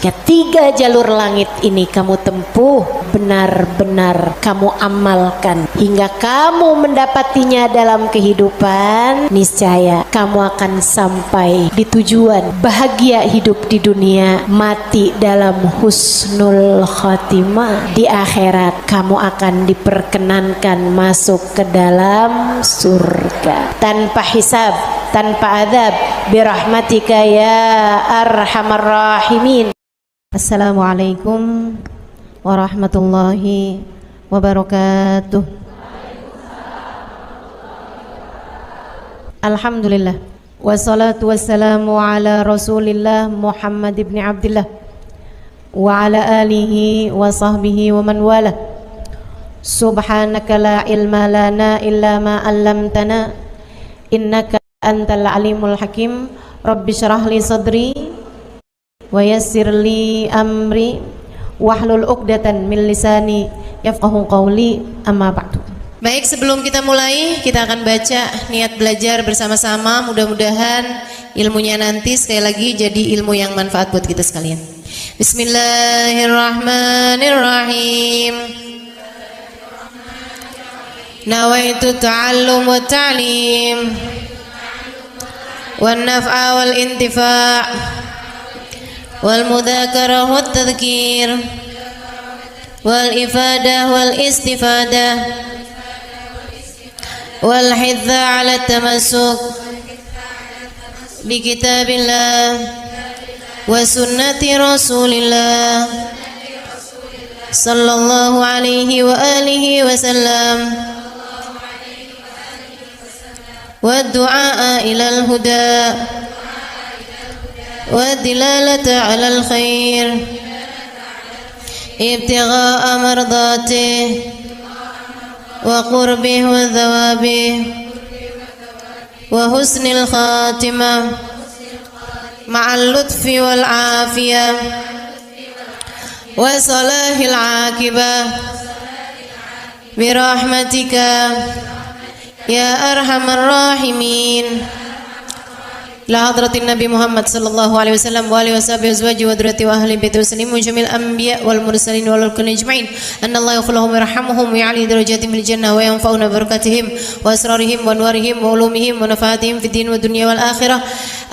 Ketiga jalur langit ini kamu tempuh, benar-benar kamu amalkan hingga kamu mendapatinya dalam kehidupan, niscaya kamu akan sampai di tujuan, bahagia hidup di dunia, mati dalam husnul khotimah. Di akhirat kamu akan diperkenankan masuk ke dalam surga tanpa hisab, tanpa adab, birahmatika ya arhamar rahimin. Assalamualaikum warahmatullahi wabarakatuh. Alhamdulillah, wassalatu wassalamu ala rasulillah Muhammad ibn Abdillah wa ala alihi wa sahbihi wa man wala. Subhanaka la ilma lana illa ma 'allamtana innaka antal alimul hakim. Rabbi syrah li sadri wa yassir li amri wahlul 'uqdatan min lisani yafqahu qawli, amma ba'du. Baik, sebelum kita mulai, kita akan baca niat belajar bersama-sama. Mudah-mudahan ilmunya nanti sekali lagi jadi ilmu yang manfaat buat kita sekalian. Bismillahirrahmanirrahim. Nawaitu ta'allum wa ta'lim wan naf'a wal intifa' wal mudzakarah wat tadhkir wal ifadah wal istifadah wal hidza 'ala tamassuk bi kitabillah wa sunnati rasulillah sallallahu alaihi wa alihi wasallam wa du'a ilal huda والدلالة على الخير ابتغاء مرضاته وقربه وثوابه وحسن الخاتمة مع اللطف والعافية وصلاح العاقبة برحمتك يا أرحم الراحمين. La hadratin Nabi Muhammad sallallahu alaihi wasallam wa alihi washabihi azwaji wa dzurriyyati wa ahli baiti wasallim wa jamil anbiya wal mursalin wal kulli ajma'in anna Allah yaghfiruhum wa yarhamuhum wa ya'li darajatihim fil jannah wa yanfa'una barakatihim wa asrarihim wa anwarihim wa ulumihim wa nafaatihim fid din wa dunya wal akhirah.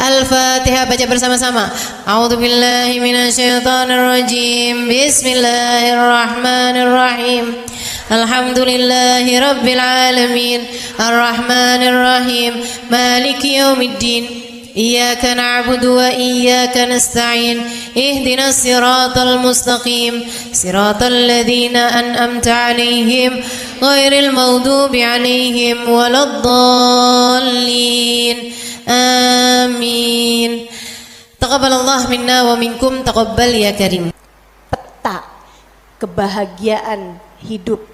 Al-Fatihah, baca bersama-sama. A'udzu billahi minasyaitonir rajim. Bismillahirrahmanirrahim. Alhamdulillahi rabbil alamin. Arrahmanir rahim. Maliki yaumiddin. Iyyaka na'budu wa iyyaka nasta'in. Ihdinas siratal mustaqim. Siratal ladzina an'amta 'alaihim ghairil maghdubi 'alaihim waladdallin. Amin. Taqabbalallah minna wa minkum, taqabbal ya karim. Peta kebahagiaan hidup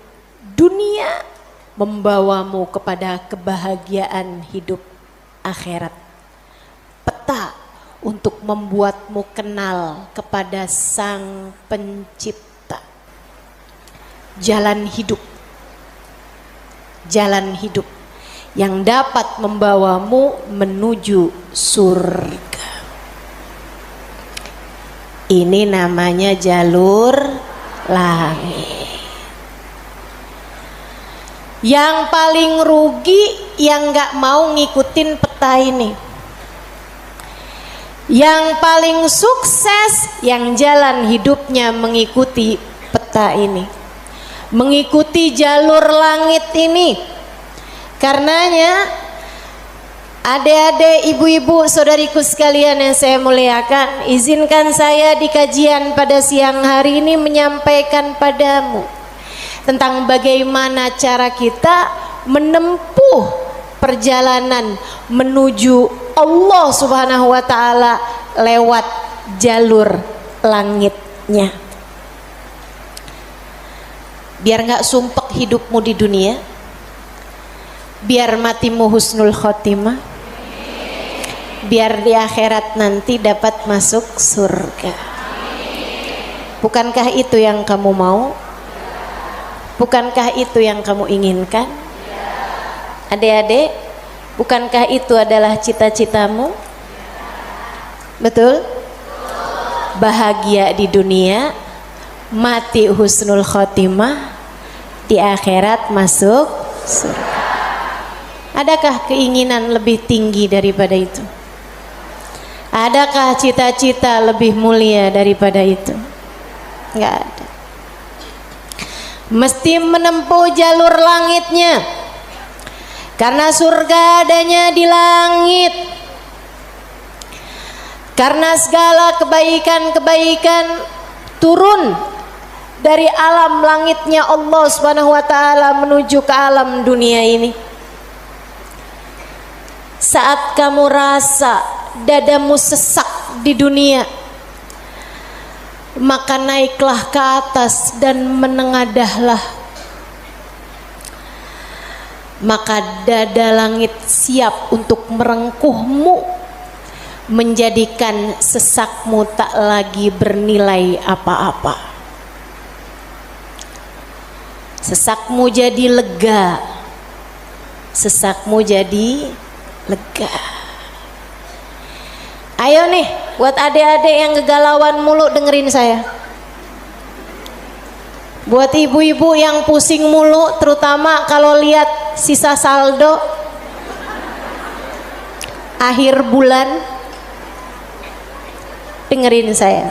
dunia membawamu kepada kebahagiaan hidup akhirat. Peta untuk membuatmu kenal kepada Sang Pencipta. Jalan hidup yang dapat membawamu menuju surga. Ini namanya jalur langit. Yang paling rugi yang gak mau ngikutin peta ini. Yang paling sukses yang jalan hidupnya mengikuti peta ini, mengikuti jalur langit ini. Karenanya adik-adik, ibu-ibu, saudariku sekalian yang saya muliakan, izinkan saya di kajian pada siang hari ini menyampaikan padamu tentang bagaimana cara kita menempuh perjalanan menuju Allah Subhanahu wa ta'ala lewat jalur langitnya. Biar gak sumpek hidupmu di dunia, biar matimu husnul khotimah, biar di akhirat nanti dapat masuk surga. Bukankah itu yang kamu mau? Bukankah itu yang kamu inginkan? Adik-adik, bukankah itu adalah cita-citamu? Betul? bahagia di dunia, mati husnul khotimah, di akhirat masuk surga. Adakah keinginan lebih tinggi daripada itu? Adakah cita-cita lebih mulia daripada itu? Enggak ada. Mesti menempuh jalur langitnya, karena surga adanya di langit. Karena segala kebaikan-kebaikan turun dari alam langitnya Allah Subhanahu wa taala menuju ke alam dunia ini. Saat kamu rasa dadamu sesak di dunia, maka naiklah ke atas dan menengadahlah. Maka dada langit siap untuk merengkuhmu, menjadikan sesakmu tak lagi bernilai apa-apa. Sesakmu jadi lega, sesakmu jadi lega. Ayo nih, buat adik-adik yang kegalauan mulu dengerin saya. Buat ibu-ibu yang pusing mulu, terutama kalau lihat sisa saldo akhir bulan, dengerin saya.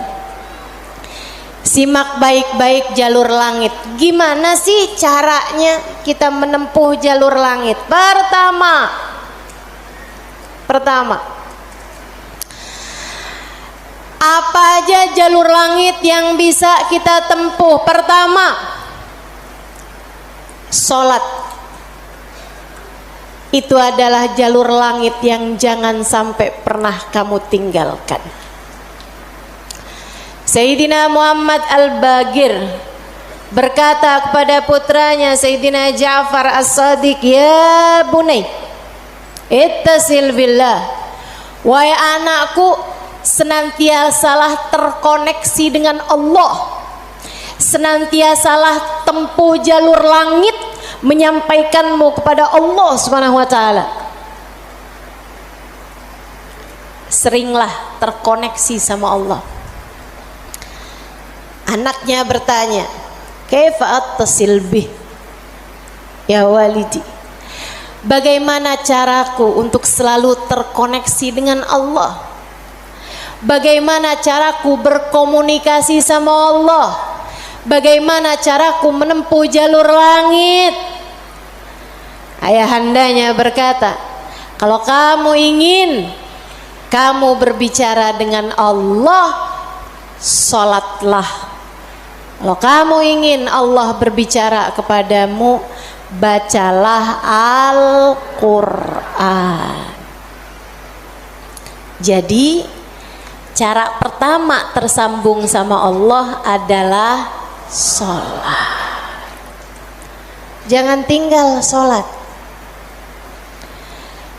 Simak baik-baik jalur langit. Gimana sih caranya kita menempuh jalur langit? Pertama, apa aja jalur langit yang bisa kita tempuh? Pertama, sholat. Itu adalah jalur langit yang jangan sampai pernah kamu tinggalkan. Sayyidina Muhammad Al-Bagir berkata kepada putranya Sayyidina Ja'far As-Sadiq, "Ya bunai, ittasil billah." Wahai anakku, senantiasalah terkoneksi dengan Allah, senantiasalah tempuh jalur langit menyampaikanmu kepada Allah Subhanahu wa taala. Seringlah terkoneksi sama Allah. Anaknya bertanya, "Kaifa attasil bih ya walidi?" Bagaimana caraku untuk selalu terkoneksi dengan Allah? Bagaimana caraku berkomunikasi sama Allah? Bagaimana caraku menempuh jalur langit? Ayahandanya berkata, kalau kamu ingin kamu berbicara dengan Allah, sholatlah. Kalau kamu ingin Allah berbicara kepadamu, bacalah Al-Quran. Jadi cara pertama tersambung sama Allah adalah sholat. Jangan tinggal sholat.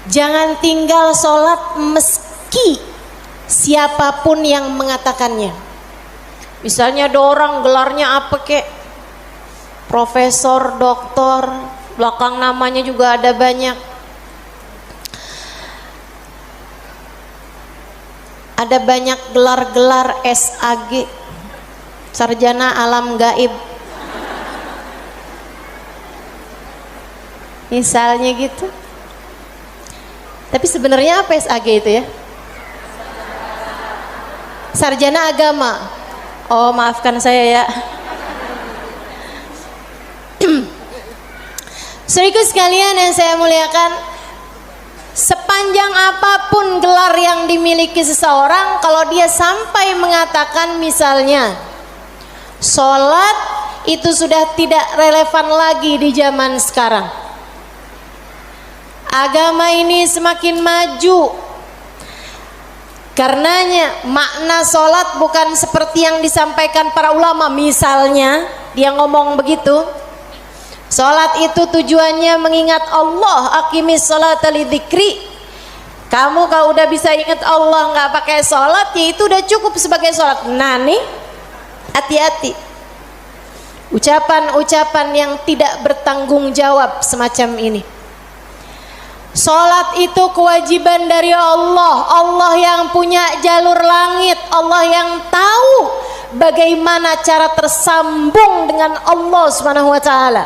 Jangan tinggal sholat meski siapapun yang mengatakannya. Misalnya ada orang gelarnya apa kek, profesor, doktor, belakang namanya juga ada banyak. Ada banyak gelar-gelar SAG, sarjana alam gaib. Misalnya gitu. Tapi sebenarnya apa SAG itu ya? Sarjana agama. Oh, maafkan saya ya. Saudaraku sekalian yang saya muliakan, sepanjang apapun gelar yang dimiliki seseorang, kalau dia sampai mengatakan misalnya sholat itu sudah tidak relevan lagi di zaman sekarang. Agama ini semakin maju. Karenanya makna sholat bukan seperti yang disampaikan para ulama. Misalnya dia ngomong begitu, sholat itu tujuannya mengingat Allah, aqimis sholata lidzikri. Kamu kalau udah bisa ingat Allah nggak pakai sholat, ya itu udah cukup sebagai sholat. Nah nih, hati-hati ucapan-ucapan yang tidak bertanggung jawab semacam ini. Sholat itu kewajiban dari Allah. Allah yang punya jalur langit, Allah yang tahu bagaimana cara tersambung dengan Allah Subhanahu wa taala.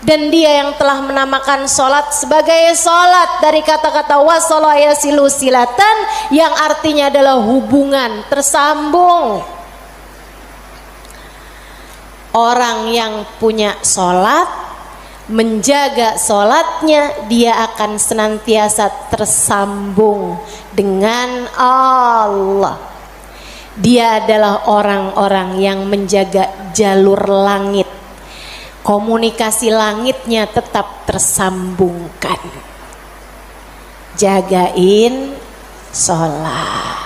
Dan dia yang telah menamakan sholat sebagai sholat dari kata-kata wasala yasilu silatan, yang artinya adalah hubungan, tersambung. Orang yang punya sholat, menjaga sholatnya, dia akan senantiasa tersambung dengan Allah. Dia adalah orang-orang yang menjaga jalur langit, komunikasi langitnya tetap tersambungkan. Jagain sholat,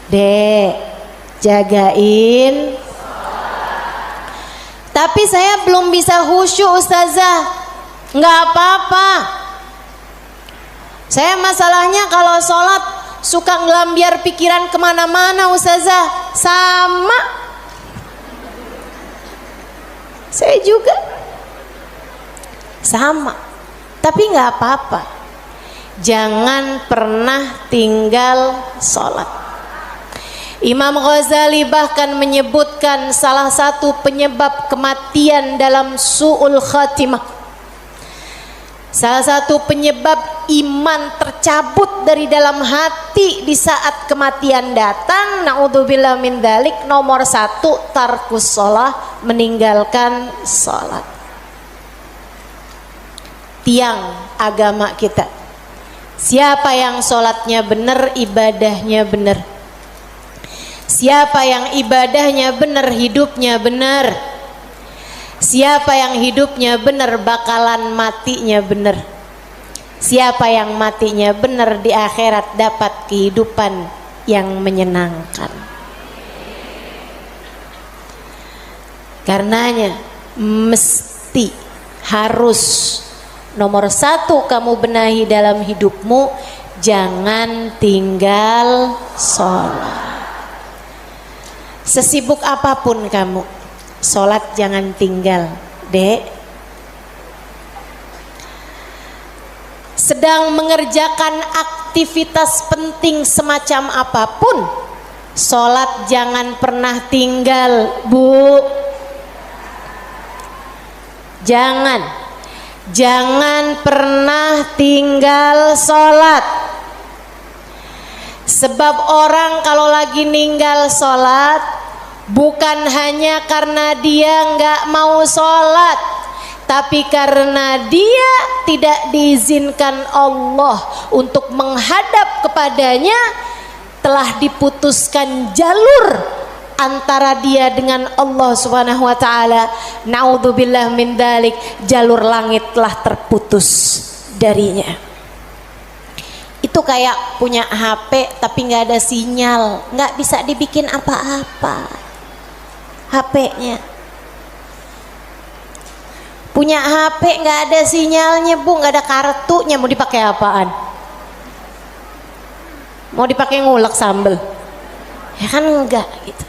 Dek, jagain. Tapi saya belum bisa khusyuk Ustazah. Nggak apa-apa. Saya masalahnya kalau sholat suka ngelambiar pikiran kemana-mana Ustazah. Sama. Saya juga. Sama. Tapi nggak apa-apa. Jangan pernah tinggal sholat. Imam Ghazali bahkan menyebutkan salah satu penyebab kematian dalam su'ul khatimah, salah satu penyebab iman tercabut dari dalam hati di saat kematian datang, naudzubillah min dzalik, nomor 1 tarkus shalah, meninggalkan salat. Tiang agama kita. Siapa yang salatnya benar, ibadahnya benar. Siapa yang ibadahnya benar, hidupnya benar. Siapa yang hidupnya benar, bakalan matinya benar. Siapa yang matinya benar, di akhirat dapat kehidupan yang menyenangkan. Karenanya mesti, harus, nomor 1 kamu benahi dalam hidupmu, jangan tinggal sholat. Sesibuk apapun kamu, sholat jangan tinggal, Dek. Sedang mengerjakan aktivitas penting semacam apapun, sholat jangan pernah tinggal, Bu. Jangan pernah tinggal sholat. Sebab orang kalau lagi ninggal sholat, bukan hanya karena dia nggak mau sholat, tapi karena dia tidak diizinkan Allah untuk menghadap kepadanya, telah diputuskan jalur antara dia dengan Allah Subhanahu wa taala. Naudzubillah min dzalik, jalur langit telah terputus darinya. Itu kayak punya HP tapi nggak ada sinyal, nggak bisa dibikin apa-apa HP-nya. Punya HP nggak ada sinyalnya, Bu, nggak ada kartunya, mau dipakai apaan? Mau dipakai ngulek sambel? Ya kan enggak gitu.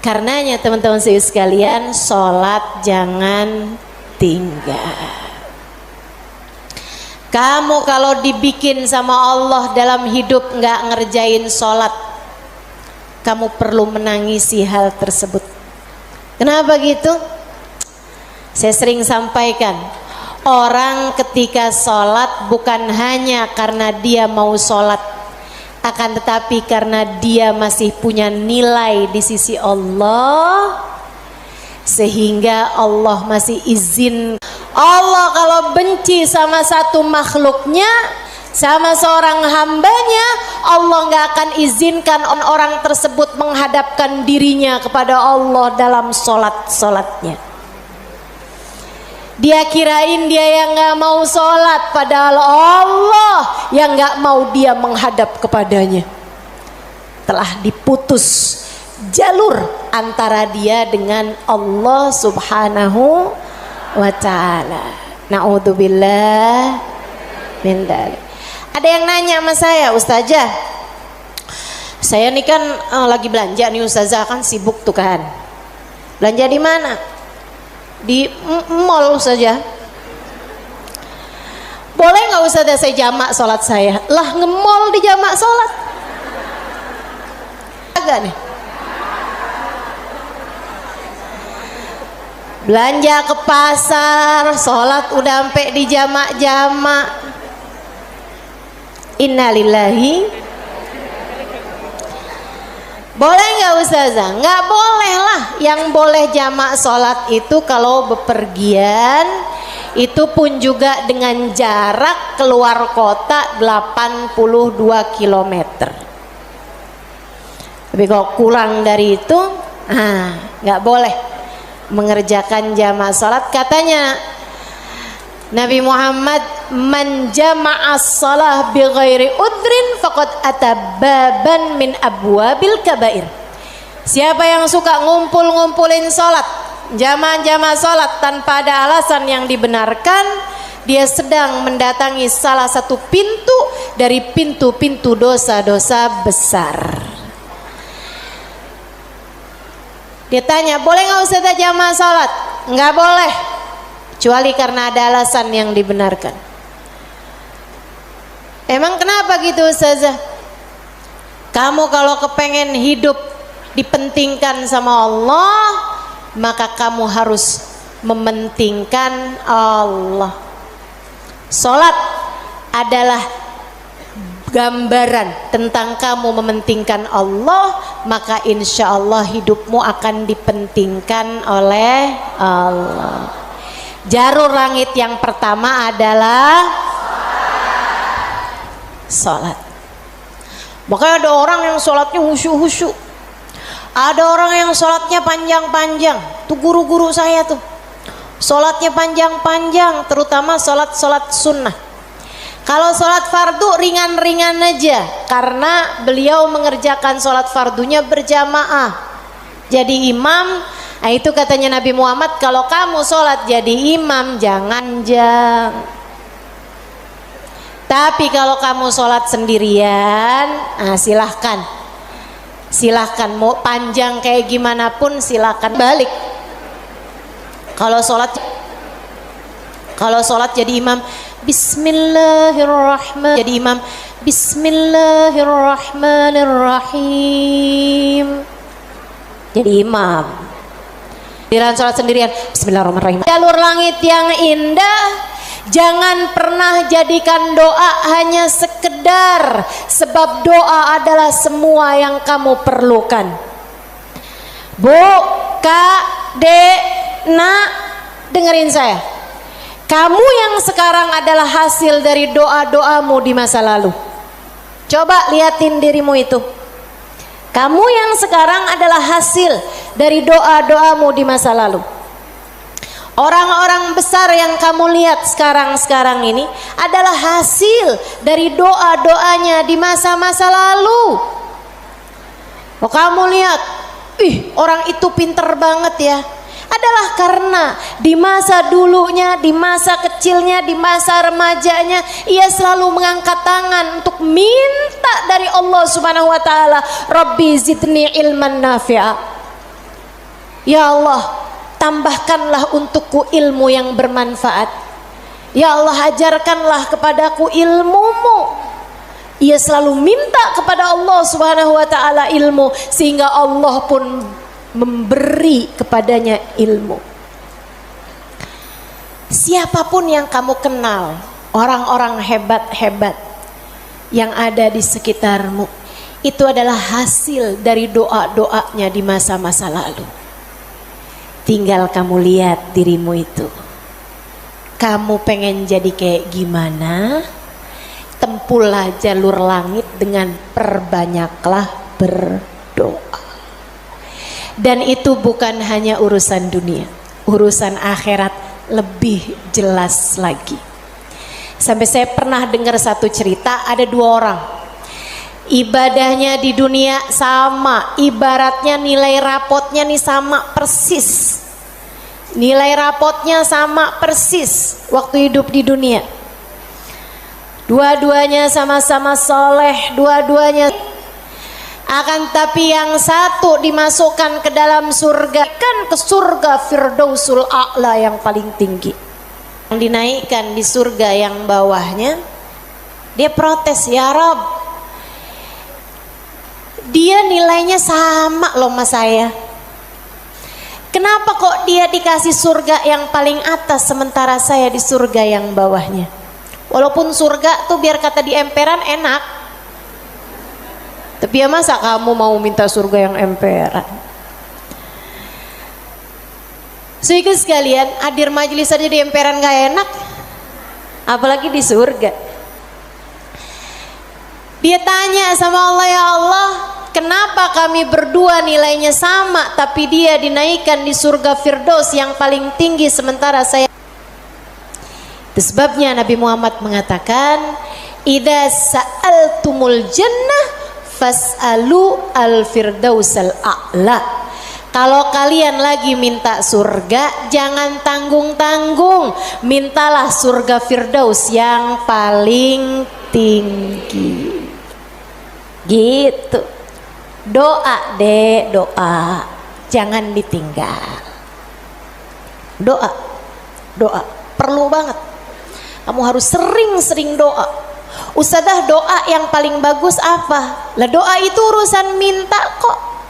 Karenanya teman-teman sekalian, sholat jangan tinggal. Kamu kalau dibikin sama Allah dalam hidup nggak ngerjain sholat, kamu perlu menangisi hal tersebut. Kenapa gitu? Saya sering sampaikan, orang ketika sholat bukan hanya karena dia mau sholat, akan tetapi karena dia masih punya nilai di sisi Allah, sehingga Allah masih izin. Allah kalau benci sama satu makhluknya, sama seorang hambanya, Allah nggak akan izinkan orang tersebut menghadapkan dirinya kepada Allah dalam sholatnya. Dia kirain dia yang nggak mau sholat, padahal Allah yang nggak mau dia menghadap kepadanya. Telah diputus jalur antara dia dengan Allah Subhanahu wa ta'ala. Na'udzubillah min dzalik. Ada yang nanya sama saya, Ustazah, saya nih kan lagi belanja nih Ustazah, kan sibuk tuh kan. Belanja di mana? Di mall Ustazah. boleh nggak Ustazah saya jamak sholat saya? Lah ngemol di jamak sholat agak nih. Belanja ke pasar, sholat udah sampai di jamak-jamak. Innalillahi. Boleh nggak Ustazah? Nggak boleh lah. Yang boleh jamak sholat itu kalau bepergian, itu pun juga dengan jarak keluar kota 82 km. Tapi kalau kurang dari itu, nggak boleh mengerjakan jamak sholat. Katanya Nabi Muhammad, man jama'as shalah bi ghairi udrin faqad atababan min abwabil kabair. Siapa yang suka ngumpul-ngumpulin sholat, jamaah-jamaah sholat tanpa ada alasan yang dibenarkan, dia sedang mendatangi salah satu pintu dari pintu-pintu dosa-dosa besar. Dia tanya, boleh nggak Ustazah jamaah sholat? Nggak boleh, kecuali karena ada alasan yang dibenarkan. Emang kenapa gitu Ustazah? Kamu kalau kepengen hidup dipentingkan sama Allah, maka kamu harus mementingkan Allah. Sholat adalah gambaran tentang kamu mementingkan Allah, maka insya Allah hidupmu akan dipentingkan oleh Allah. Jarur langit yang pertama adalah sholat. Makanya ada orang yang sholatnya khusyuk-khusyuk, ada orang yang sholatnya panjang-panjang. Tuh guru-guru saya tuh sholatnya panjang-panjang, terutama sholat-sholat sunnah. Kalau sholat fardu ringan-ringan aja, karena beliau mengerjakan sholat fardunya berjamaah jadi imam. Nah, itu katanya Nabi Muhammad, kalau kamu sholat jadi imam jangan jang. Tapi kalau kamu sholat sendirian, silahkan mau panjang kayak gimana pun silahkan balik. Kalau sholat jadi imam, Bismillahirrahmanirrahim. Jadi imam, Bismillahirrahmanirrahim. Jadi imam. Giliran sholat sendirian, Bismillahirrahmanirrahim. Jalur langit yang indah, jangan pernah jadikan doa hanya sekedar, sebab doa adalah semua yang kamu perlukan. Bu, Kak, Dek, Nak, dengerin saya. Kamu yang sekarang adalah hasil dari doa-doamu di masa lalu. Coba liatin dirimu itu. Kamu yang sekarang adalah hasil dari doa-doamu di masa lalu. Orang-orang besar yang kamu lihat sekarang ini adalah hasil dari doa-doanya di masa-masa lalu. Oh, kamu lihat, orang itu pinter banget ya. Adalah karena di masa dulunya, di masa kecilnya, di masa remajanya, ia selalu mengangkat tangan untuk minta dari Allah Subhanahu wa taala, Rabbi zidni ilman nafi'a. Ya Allah, tambahkanlah untukku ilmu yang bermanfaat. Ya Allah, ajarkanlah kepadaku ilmumu. Ia selalu minta kepada Allah Subhanahu wa taala ilmu, sehingga Allah pun memberi kepadanya ilmu. Siapapun yang kamu kenal, orang-orang hebat-hebat yang ada di sekitarmu, itu adalah hasil dari doa-doanya di masa-masa lalu. Tinggal kamu lihat dirimu itu, kamu pengen jadi kayak gimana? Tempuhlah jalur langit dengan perbanyaklah berdoa. Dan itu bukan hanya urusan dunia, urusan akhirat lebih jelas lagi. Sampai saya pernah dengar satu cerita, ada dua orang, ibadahnya di dunia sama, ibaratnya nilai rapotnya nih sama persis. Nilai rapotnya sama persis waktu hidup di dunia. Dua-duanya sama-sama soleh, dua-duanya. Akan tapi yang satu dimasukkan ke dalam surga, kan ke surga Firdausul A'la yang paling tinggi. dinaikkan di surga yang bawahnya, dia protes, ya Rob, dia nilainya sama loh sama saya. Kenapa kok dia dikasih surga yang paling atas sementara saya di surga yang bawahnya? Walaupun surga tuh biar kata di emperan enak, tapi ya masa kamu mau minta surga yang emperan? Saudara sekalian, hadir majelis saja di emperan gak enak, apalagi di surga. Dia tanya sama Allah, ya Allah, kenapa kami berdua nilainya sama tapi dia dinaikkan di surga Firdaus yang paling tinggi sementara saya? Itu sebabnya Nabi Muhammad mengatakan, idza sa'altumul jannah fas'alu al-firdausal a'la. Kalau kalian lagi minta surga, jangan tanggung-tanggung, mintalah surga Firdaus yang paling tinggi. Gitu. Doa deh, doa, jangan ditinggal. Doa, doa, perlu banget. Kamu harus sering-sering doa. Ustadzah, doa yang paling bagus apa? Lah doa itu urusan minta kok.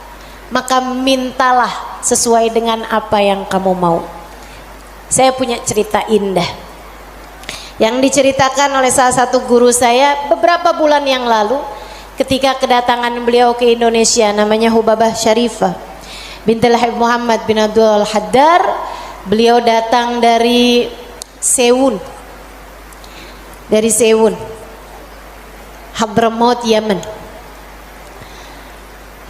Maka mintalah sesuai dengan apa yang kamu mau. Saya punya cerita indah yang diceritakan oleh salah satu guru saya beberapa bulan yang lalu ketika kedatangan beliau ke Indonesia, namanya Hubabah Syarifah bintul Habib Muhammad bin Abdul Al-Haddar. Beliau datang dari Sewun, Hadramaut, Yaman.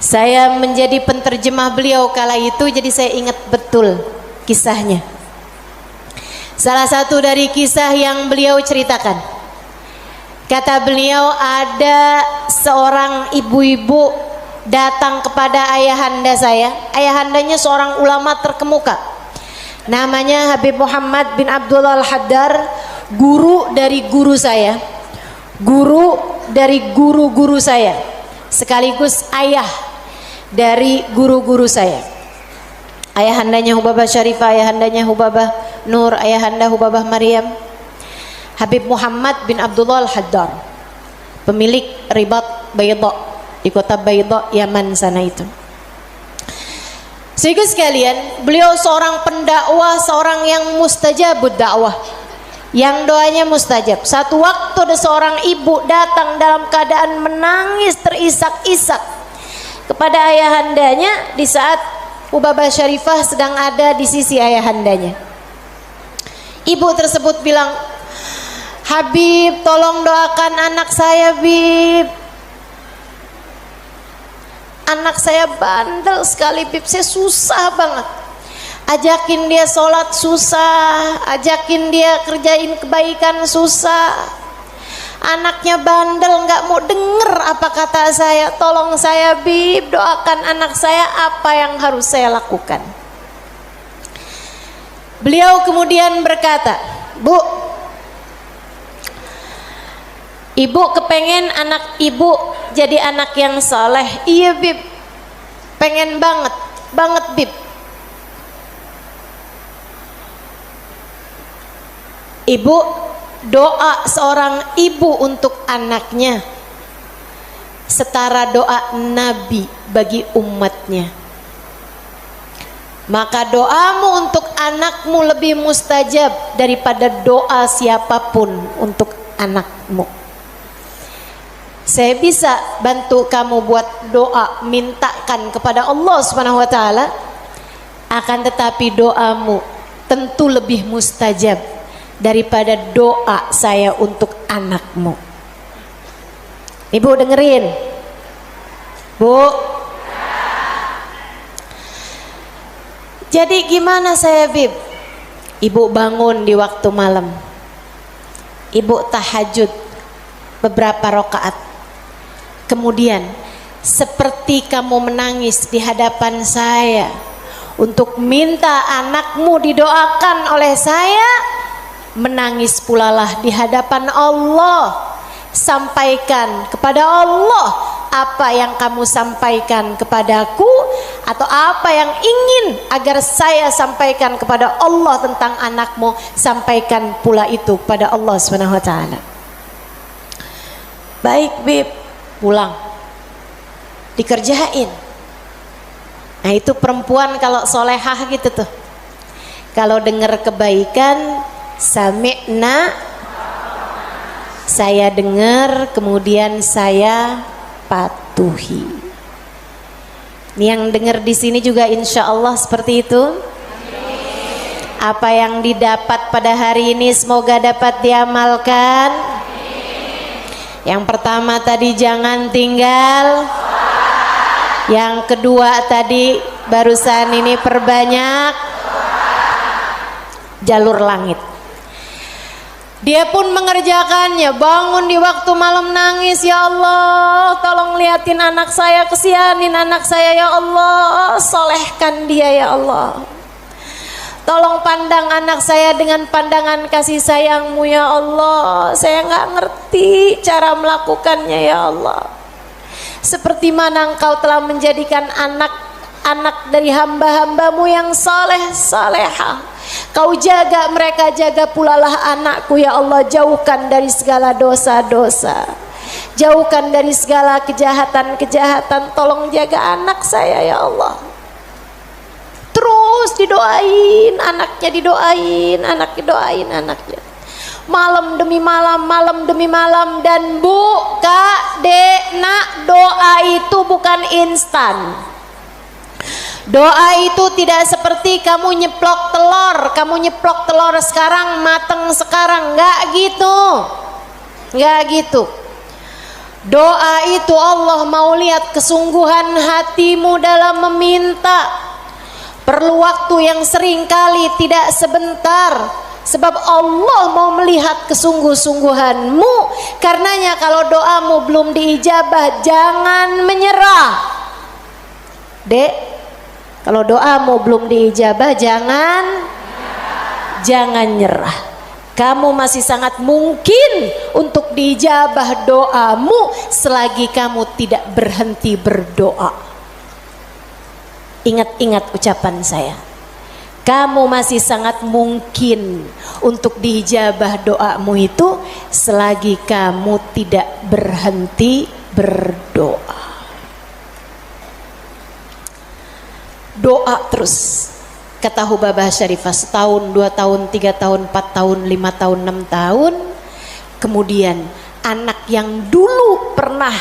Saya menjadi penterjemah beliau kala itu, jadi saya ingat betul kisahnya. Salah satu dari kisah yang beliau ceritakan, kata beliau, ada seorang ibu-ibu datang kepada ayahanda saya. Ayahandanya seorang ulama terkemuka, namanya Habib Muhammad bin Abdul Al-Haddar, guru dari guru saya, guru dari guru-guru saya, sekaligus ayah dari guru-guru saya. Ayahandanya Hubabah Syarifah, ayahandanya Hubabah Nur, ayahanda Hubabah Maryam. Habib Muhammad bin Abdullah Al-Haddar, pemilik Ribat Baydha di kota Baydha, Yaman sana itu. Sehingga sekalian, beliau seorang pendakwah, seorang yang mustajabud dakwah, yang doanya mustajab. Satu waktu ada seorang ibu datang dalam keadaan menangis terisak-isak kepada ayahandanya di saat Hubabah Syarifah sedang ada di sisi ayahandanya. Ibu tersebut bilang, Habib, tolong doakan anak saya, Bib. Anak saya bandel sekali, Bib. Saya susah banget. Ajakin dia sholat susah, ajakin dia kerjain kebaikan susah. Anaknya bandel, nggak mau denger apa kata saya. Tolong saya, Bib, doakan anak saya, apa yang harus saya lakukan? Beliau kemudian berkata, Bu, ibu kepengen anak ibu jadi anak yang saleh. Iya, Bib, pengen banget, banget, Bib. Ibu, doa seorang ibu untuk anaknya setara doa Nabi bagi umatnya. Maka doamu untuk anakmu lebih mustajab daripada doa siapapun untuk anakmu. Saya bisa bantu kamu buat doa, mintakan kepada Allah Subhanahu wa taala, akan tetapi doamu tentu lebih mustajab daripada doa saya untuk anakmu. Ibu dengerin, Bu. Jadi gimana saya, Bib? Ibu bangun di waktu malam, ibu tahajud beberapa rakaat, kemudian seperti kamu menangis di hadapan saya untuk minta anakmu didoakan oleh saya, menangis pulalah di hadapan Allah. Sampaikan kepada Allah apa yang kamu sampaikan kepadaku atau apa yang ingin agar saya sampaikan kepada Allah tentang anakmu, sampaikan pula itu kepada Allah Subhanahu wa taala. Baik Bib, pulang dikerjain. Nah itu perempuan kalau solehah gitu tuh, kalau dengar kebaikan sami'na, saya dengar kemudian saya patuhi. Ini yang dengar di sini juga insya Allah seperti itu. Apa yang didapat pada hari ini semoga dapat diamalkan. Yang pertama tadi jangan tinggal. Yang kedua tadi barusan ini perbanyak jalur langit. Dia pun mengerjakannya, bangun di waktu malam nangis, ya Allah tolong liatin anak saya, kesianin anak saya ya Allah, solehkan dia ya Allah. Tolong pandang anak saya dengan pandangan kasih sayangmu ya Allah. Saya nggak ngerti cara melakukannya ya Allah. Seperti mana engkau telah menjadikan anak dari hamba-hambamu yang soleh salehah. Kau jaga mereka, jaga pula lah anakku ya Allah. Jauhkan dari segala dosa-dosa, jauhkan dari segala kejahatan-kejahatan. Tolong jaga anak saya ya Allah. Terus didoain anaknya, didoain anaknya, doain anaknya. Malam demi malam, malam demi malam. Dan Bu, Kak, Dek, Nak, doa itu bukan instan. Doa itu tidak seperti kamu nyeplok telur sekarang mateng sekarang, enggak gitu. Enggak gitu. Doa itu Allah mau lihat kesungguhan hatimu dalam meminta. Perlu waktu yang sering kali tidak sebentar. Sebab Allah mau melihat kesungguh-sungguhanmu. Karenanya kalau doamu belum diijabah, jangan menyerah. Dek, kalau doamu belum diijabah, jangan nyerah. Kamu masih sangat mungkin untuk diijabah doamu selagi kamu tidak berhenti berdoa. Ingat-ingat ucapan saya. Kamu masih sangat mungkin untuk diijabah doamu itu selagi kamu tidak berhenti berdoa. Doa terus, kata Hubabah Syarifah, setahun, 2 tahun, 3 tahun, 4 tahun, 5 tahun, 6 tahun. Kemudian anak yang dulu pernah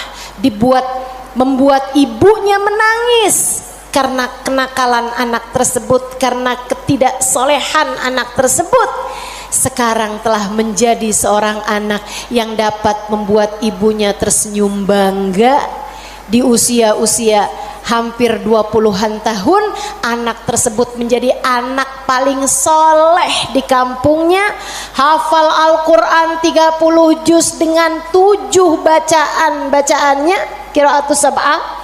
membuat ibunya menangis karena kenakalan anak tersebut, karena ketidaksolehan anak tersebut, sekarang telah menjadi seorang anak yang dapat membuat ibunya tersenyum bangga. Di usia-usia hampir 20-an tahun, anak tersebut menjadi anak paling soleh di kampungnya, hafal Al-Quran 30 juz dengan 7 bacaannya, qiraatus sab'ah.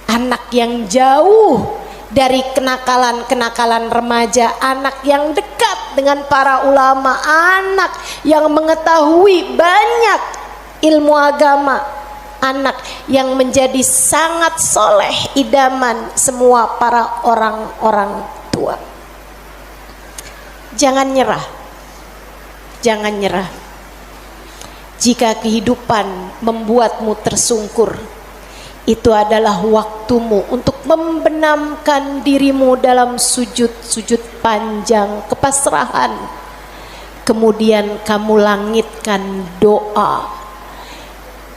Anak yang jauh dari kenakalan-kenakalan remaja, anak yang dekat dengan para ulama, anak yang mengetahui banyak ilmu agama, anak yang menjadi sangat soleh, idaman semua para orang-orang tua. Jangan nyerah, jangan nyerah. Jika kehidupan membuatmu tersungkur, itu adalah waktumu untuk membenamkan dirimu dalam sujud-sujud panjang kepasrahan. Kemudian kamu langitkan doa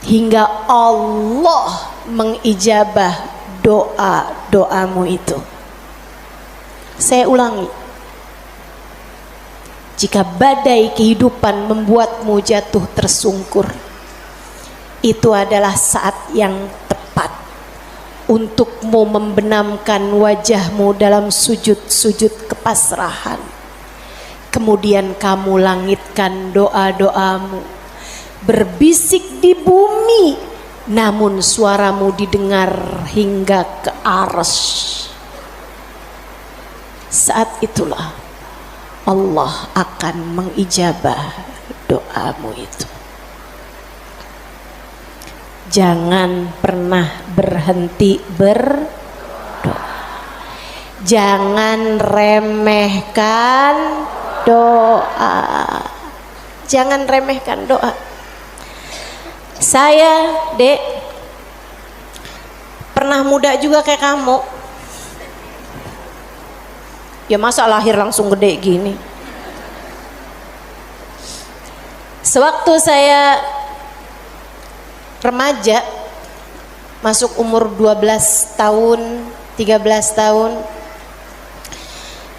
hingga Allah mengijabah doa-doamu itu. Saya ulangi, jika badai kehidupan membuatmu jatuh tersungkur, itu adalah saat yang tepat untukmu membenamkan wajahmu dalam sujud-sujud kepasrahan. Kemudian kamu langitkan doa-doamu, berbisik di bumi, namun suaramu didengar hingga ke arsy. Saat itulah Allah akan mengijabah doamu itu. Jangan pernah berhenti berdoa. Jangan remehkan doa. Jangan remehkan doa. Saya, Dek, pernah muda juga kayak kamu. Ya masa lahir langsung gede gini. Sewaktu saya remaja, masuk umur 12 tahun, 13 tahun,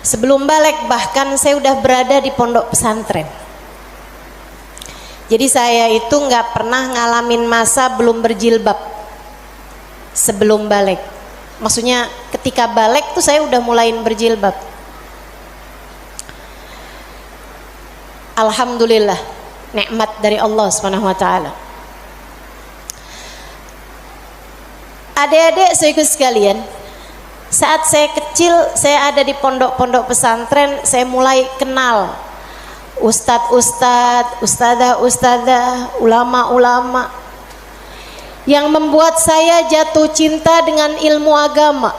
sebelum balik bahkan saya udah berada di pondok pesantren. Jadi saya itu nggak pernah ngalamin masa belum berjilbab sebelum balik. Maksudnya ketika balik tuh saya udah mulain berjilbab. Alhamdulillah, nikmat dari Allah Subhanahu wa taala. Adik-adik saudaraku sekalian, saat saya kecil, saya ada di pondok-pondok pesantren, saya mulai kenal ustadz-ustadz, ustadzah-ustadzah, ulama-ulama yang membuat saya jatuh cinta dengan ilmu agama.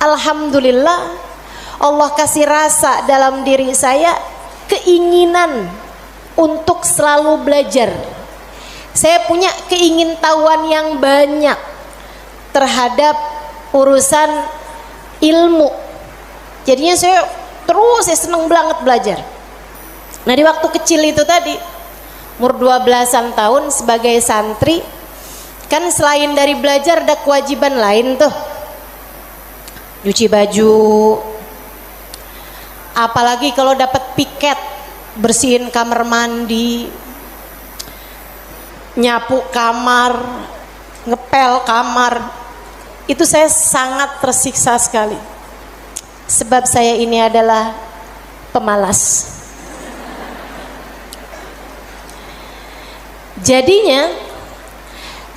Alhamdulillah, Allah kasih rasa dalam diri saya keinginan untuk selalu belajar. Saya punya keingintahuan yang banyak terhadap urusan ilmu. Jadinya saya seneng banget belajar. Nah di waktu kecil itu tadi, umur 12-an tahun sebagai santri, kan selain dari belajar ada kewajiban lain tuh. Nyuci baju, apalagi kalau dapat piket, bersihin kamar mandi, nyapu kamar, ngepel kamar. Itu saya sangat tersiksa sekali, sebab saya ini adalah pemalas. Jadinya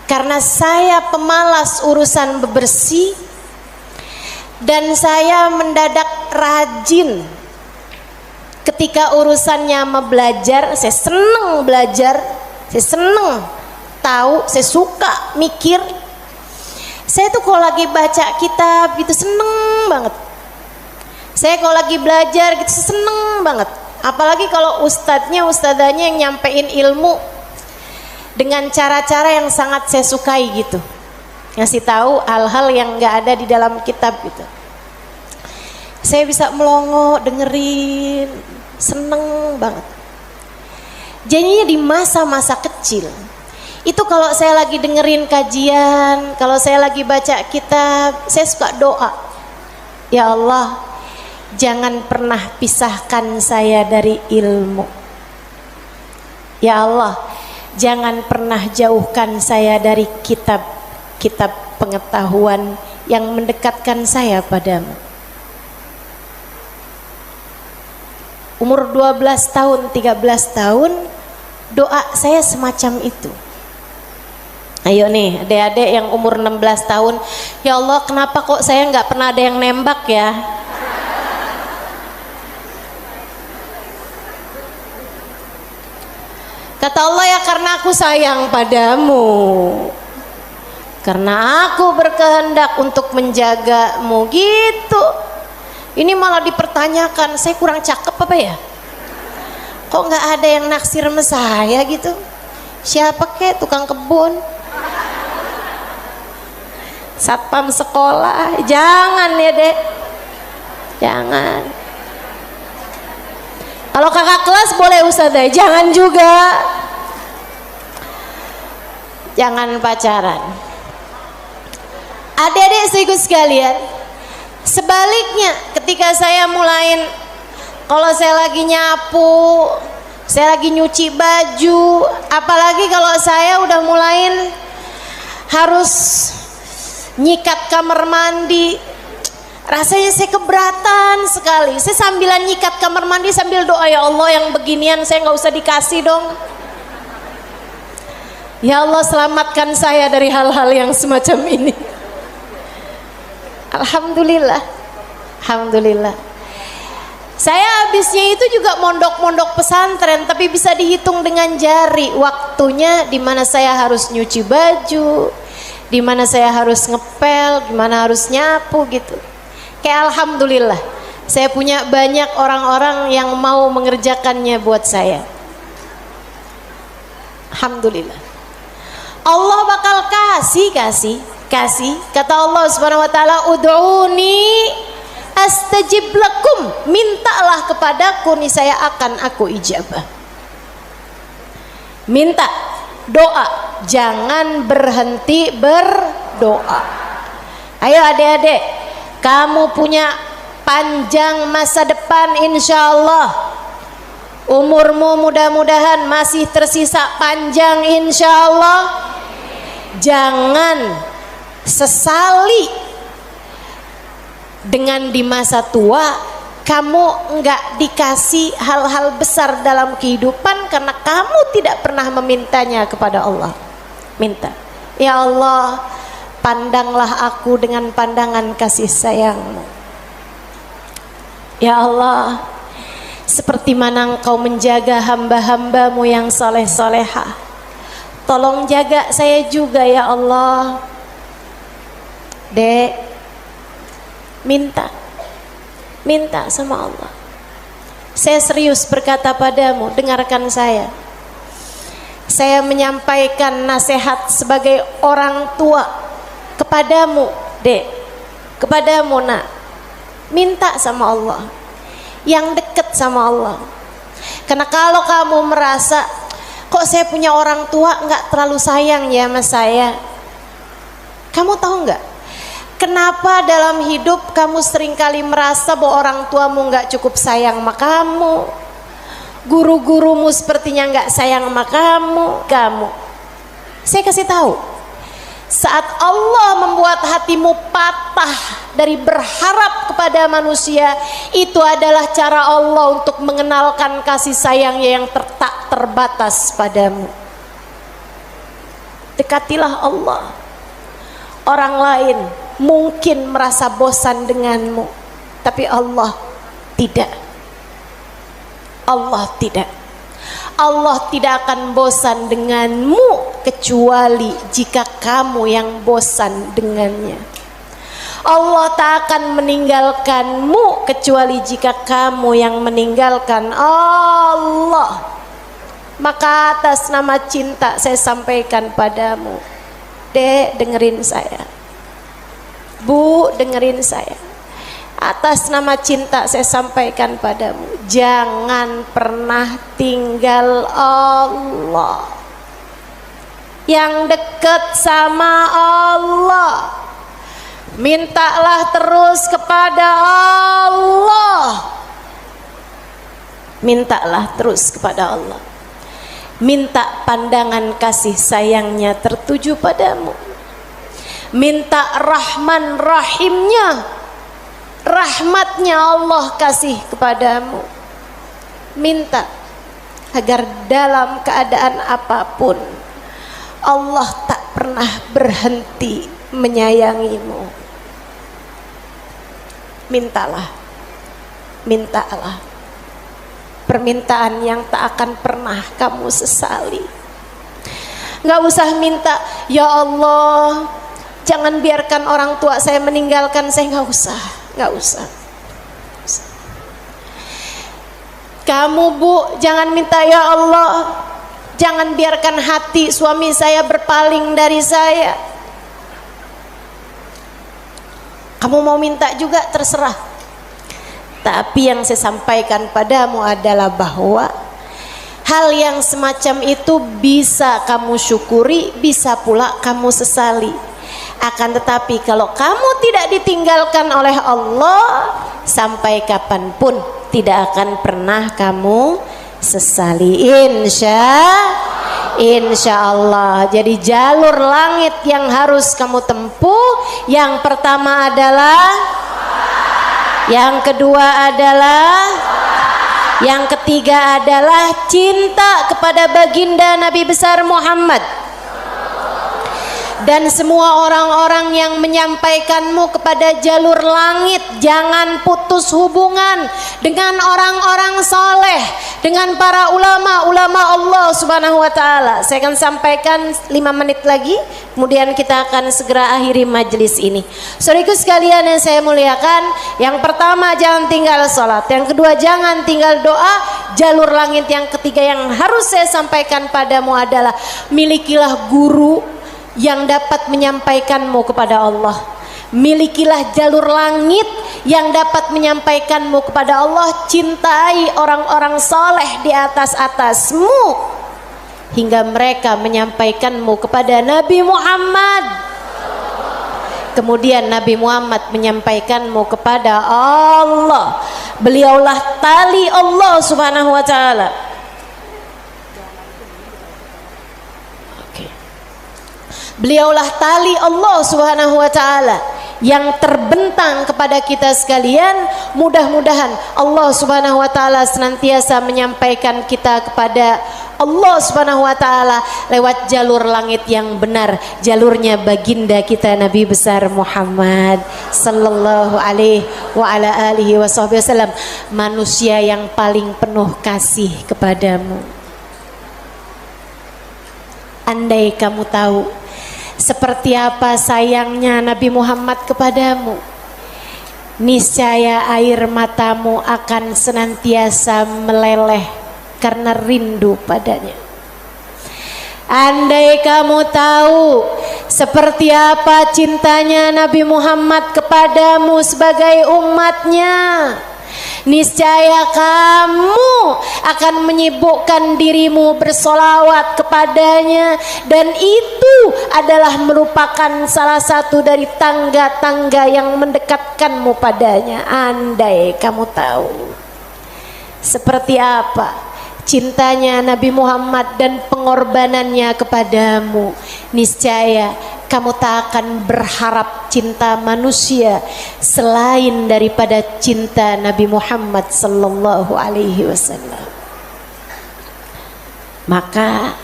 karena saya pemalas urusan bebersih dan saya mendadak rajin ketika urusannya belajar, saya seneng belajar, saya seneng tahu, saya suka mikir. Saya tuh kalau lagi baca kitab gitu seneng banget. Saya kalau lagi belajar gitu seneng banget. Apalagi kalau ustadzanya yang nyampein ilmu dengan cara-cara yang sangat saya sukai gitu. Ngasih tahu hal-hal yang nggak ada di dalam kitab gitu. Saya bisa melongo dengerin, seneng banget. Jadinya di masa-masa kecil itu kalau saya lagi dengerin kajian, kalau saya lagi baca kitab, saya suka doa, ya Allah, jangan pernah pisahkan saya dari ilmu. Ya Allah, jangan pernah jauhkan saya dari kitab-kitab pengetahuan yang mendekatkan saya padamu. Umur 12 tahun, 13 tahun, doa saya semacam itu. Ayo nih adik-adik yang umur 16 tahun, ya Allah kenapa kok saya nggak pernah ada yang nembak ya? Kata Allah, ya karena aku sayang padamu, karena aku berkehendak untuk menjagamu gitu. Ini malah dipertanyakan, saya kurang cakep apa ya? Kok nggak ada yang naksir sama saya gitu? Siapa kek, tukang kebun, satpam sekolah? Jangan ya dek, jangan. Kalau kakak kelas boleh ustazah, jangan juga. Jangan pacaran. Adik-adik saudaraku sekalian, sebaliknya ketika saya mulain, kalau saya lagi nyapu, saya lagi nyuci baju, apalagi kalau saya udah mulain harus nyikat kamar mandi, rasanya saya keberatan sekali. Saya sambilan nyikat kamar mandi sambil doa, ya Allah yang beginian saya nggak usah dikasih dong. Ya Allah selamatkan saya dari hal-hal yang semacam ini. Alhamdulillah, alhamdulillah. Saya habisnya itu juga mondok-mondok pesantren, tapi bisa dihitung dengan jari waktunya di mana saya harus nyuci baju, di mana saya harus ngepel, di mana harus nyapu gitu. Kayak alhamdulillah, saya punya banyak orang-orang yang mau mengerjakannya buat saya. Alhamdulillah. Allah bakal kasih. Kata Allah Subhanahu wa taala, "Ud'uni astajib lakum." Mintalah kepadaku, niscaya akan aku ijabah. Minta, doa, jangan berhenti berdoa. Ayo adik-adik, kamu punya panjang masa depan insyaallah. Umurmu mudah-mudahan masih tersisa panjang insyaallah. Jangan sesali dengan di masa tua kamu enggak dikasih hal-hal besar dalam kehidupan karena kamu tidak pernah memintanya kepada Allah. Minta, ya Allah, pandanglah aku dengan pandangan kasih sayang-Mu. Ya Allah, seperti mana Engkau menjaga hamba-hamba-Mu yang soleh-solehah, tolong jaga saya juga ya Allah. Dek, minta sama Allah. Saya serius berkata padamu, dengarkan saya. Saya menyampaikan nasihat sebagai orang tua kepadamu, Dek, kepadamu nak. Minta sama Allah, yang dekat sama Allah. Karena kalau kamu merasa, kok saya punya orang tua nggak terlalu sayang ya sama saya, kamu tahu nggak kenapa dalam hidup kamu seringkali merasa bahwa orang tuamu nggak cukup sayang sama kamu, guru-gurumu sepertinya nggak sayang sama kamu. Saya kasih tahu, saat Allah membuat hatimu patah dari berharap kepada manusia, itu adalah cara Allah untuk mengenalkan kasih sayangnya yang tak terbatas padamu. Dekatilah Allah. Orang lain mungkin merasa bosan denganmu, tapi Allah tidak. Allah tidak. Allah tidak akan bosan denganmu kecuali jika kamu yang bosan dengannya. Allah tak akan meninggalkanmu kecuali jika kamu yang meninggalkan Allah. Maka atas nama cinta saya sampaikan padamu, Dek, dengerin saya. Bu, dengerin saya. Atas nama cinta saya sampaikan padamu, jangan pernah tinggal Allah. Yang dekat sama Allah, mintalah terus kepada Allah. Mintalah terus kepada Allah. Minta pandangan kasih sayangnya tertuju padamu. Minta Rahman Rahimnya, rahmatnya Allah kasih kepadamu. Minta agar dalam keadaan apapun Allah tak pernah berhenti menyayangimu. Mintalah, mintalah permintaan yang tak akan pernah kamu sesali. Nggak usah minta, ya Allah, jangan biarkan orang tua saya meninggalkan saya. Nggak usah. Kamu Bu, jangan minta, ya Allah, jangan biarkan hati suami saya berpaling dari saya. Kamu mau minta juga terserah. Tapi yang saya sampaikan padamu adalah bahwa hal yang semacam itu bisa kamu syukuri, bisa pula kamu sesali. Akan tetapi kalau kamu tidak ditinggalkan oleh Allah, sampai kapanpun tidak akan pernah kamu sesali, insya Allah. Jadi jalur langit yang harus kamu tempuh, yang pertama adalah, yang kedua adalah, yang ketiga adalah cinta kepada baginda Nabi besar Muhammad. dan semua orang-orang yang menyampaikanmu kepada jalur langit, jangan putus hubungan dengan orang-orang soleh, dengan para ulama Allah Subhanahu wa taala. Saya akan sampaikan 5 menit lagi, kemudian kita akan segera akhiri majelis ini. Saudaraku sekalian yang saya muliakan, yang pertama jangan tinggal sholat, yang kedua jangan tinggal doa. Jalur langit yang ketiga yang harus saya sampaikan padamu adalah milikilah guru yang dapat menyampaikanmu kepada Allah. Milikilah jalur langit yang dapat menyampaikanmu kepada Allah. Cintai orang-orang soleh di atasmu hingga mereka menyampaikanmu kepada Nabi Muhammad. Kemudian Nabi Muhammad menyampaikanmu kepada Allah. Beliaulah tali Allah Subhanahu wa taala. Beliaulah tali Allah Subhanahu wa taala yang terbentang kepada kita sekalian. Mudah-mudahan Allah Subhanahu wa taala senantiasa menyampaikan kita kepada Allah Subhanahu wa taala lewat jalur langit yang benar, jalurnya baginda kita Nabi besar Muhammad sallallahu alaihi wa ala alihi wasallam, manusia yang paling penuh kasih kepadamu. Andai kamu tahu seperti apa sayangnya Nabi Muhammad kepadamu, niscaya air matamu akan senantiasa meleleh karena rindu padanya. Andai kamu tahu seperti apa cintanya Nabi Muhammad kepadamu sebagai umatnya, niscaya kamu akan menyibukkan dirimu bersolawat kepadanya, dan itu adalah merupakan salah satu dari tangga-tangga yang mendekatkanmu padanya. Andai kamu tahu seperti apa cintanya Nabi Muhammad dan pengorbanannya kepadamu, niscaya kamu tak akan berharap cinta manusia selain daripada cinta Nabi Muhammad sallallahu alaihi wasallam. Maka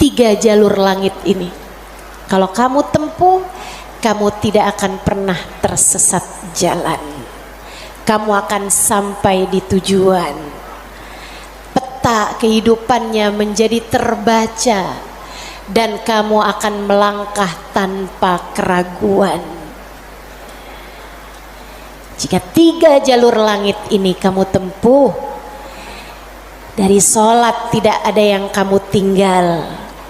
3 jalur langit ini kalau kamu tempuh, kamu tidak akan pernah tersesat jalan. Kamu akan sampai di tujuan. Peta kehidupannya menjadi terbaca dan kamu akan melangkah tanpa keraguan. Jika 3 jalur langit ini kamu tempuh, dari sholat tidak ada yang kamu tinggal,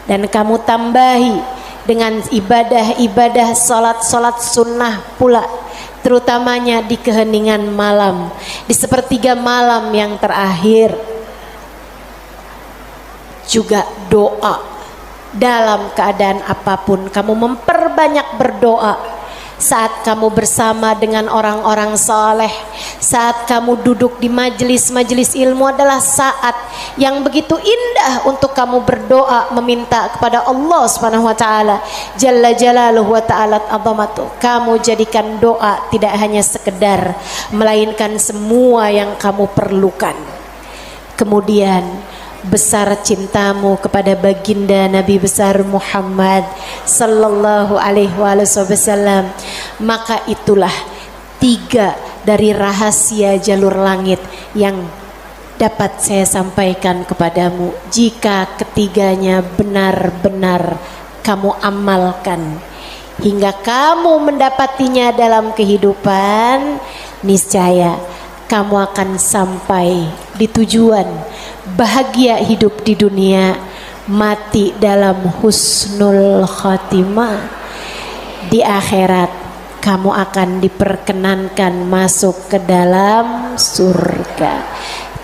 dan kamu tambahi dengan ibadah-ibadah sholat sunnah pula, terutamanya di keheningan malam, di sepertiga malam yang terakhir. Juga doa. Dalam keadaan apapun kamu memperbanyak berdoa. Saat kamu bersama dengan orang-orang saleh, saat kamu duduk di majelis-majelis ilmu adalah saat yang begitu indah untuk kamu berdoa meminta kepada Allah Subhanahu wa taala jalla jalaluhu wa ta'ala azamatu. Kamu jadikan doa tidak hanya sekedar, melainkan semua yang kamu perlukan. Kemudian besar cintamu kepada baginda Nabi besar Muhammad sallallahu alaihi wasallam, maka itulah 3 dari rahasia jalur langit yang dapat saya sampaikan kepadamu. Jika ketiganya benar-benar kamu amalkan hingga kamu mendapatinya dalam kehidupan, niscaya kamu akan sampai di tujuan, bahagia hidup di dunia, mati dalam husnul khatimah. Di akhirat kamu akan diperkenankan masuk ke dalam surga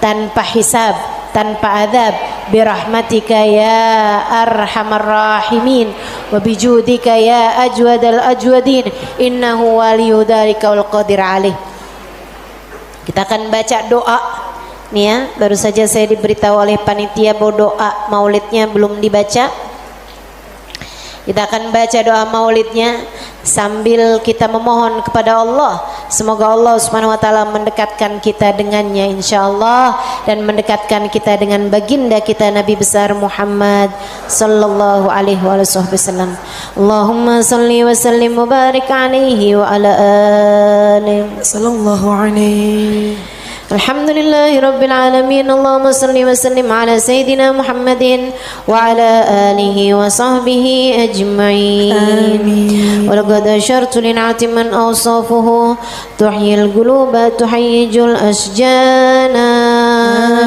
tanpa hisab, tanpa adab, birahmatika ya arhamar rahimin wa bijudika ya ajwadal ajwadin, innahu waliyu dzalika wal qadir alaih. Kita akan baca doa nih ya. Baru saja saya diberitahu oleh panitia bahwa doa maulidnya belum dibaca. Kita akan baca doa maulidnya sambil kita memohon kepada Allah. Semoga Allah Subhanahu wa taala mendekatkan kita dengannya insyaallah, dan mendekatkan kita dengan baginda kita Nabi besar Muhammad sallallahu alaihi wasallam. Allahumma salli wa sallim wa barik alaihi wa ala alihi sallallahu alaihi. Alhamdulillahi Rabbil Alamin. Allahumma salli wa sallim ala Sayyidina Muhammadin wa ala alihi wa sahbihi ajma'in. Amin. Wa laqad ashartu lin'ati man awsafuhu tuhyil quluba tuhayyijul asjana.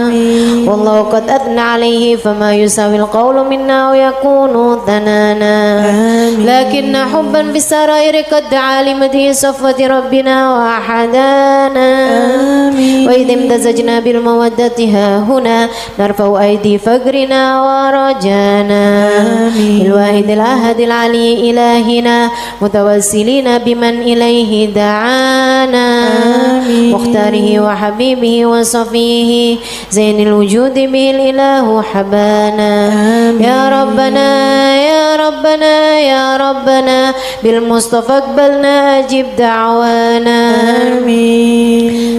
Amin. Wallahu qad adna alayhi fama yusawil qawlu minna wa yakunu thanana. Amin. Lakinna hubban bisarairi qad alimati safwati rabbina wa ahadana. Amin. وإذ امتزجنا بالمودة ها هنا نرفع أيدي فقرنا ورجانا بالواحد الأحد العلي إلهنا متوسلين بمن إليه دعانا مختاره وحبيبه وصفيه زين الوجود به الإله حبانا يا ربنا يا ربنا يا ربنا بالمصطفى اقبلنا أجب دعوانا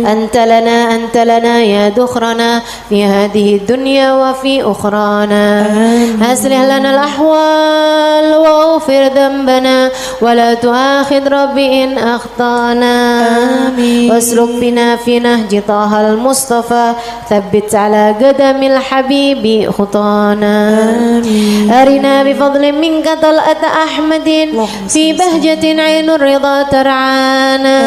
أنت لنا يا دخرنا في هذه الدنيا وفي أخرانا أصلح لنا الأحوال واغفر ذنبنا ولا تؤاخذ ربي إن أخطأنا واسلك بنا في نهج طه المصطفى ثبت على قدم الحبيب خطانا أرنا بفضل منك طلعة أحمد في بهجة عين الرضا ترعانا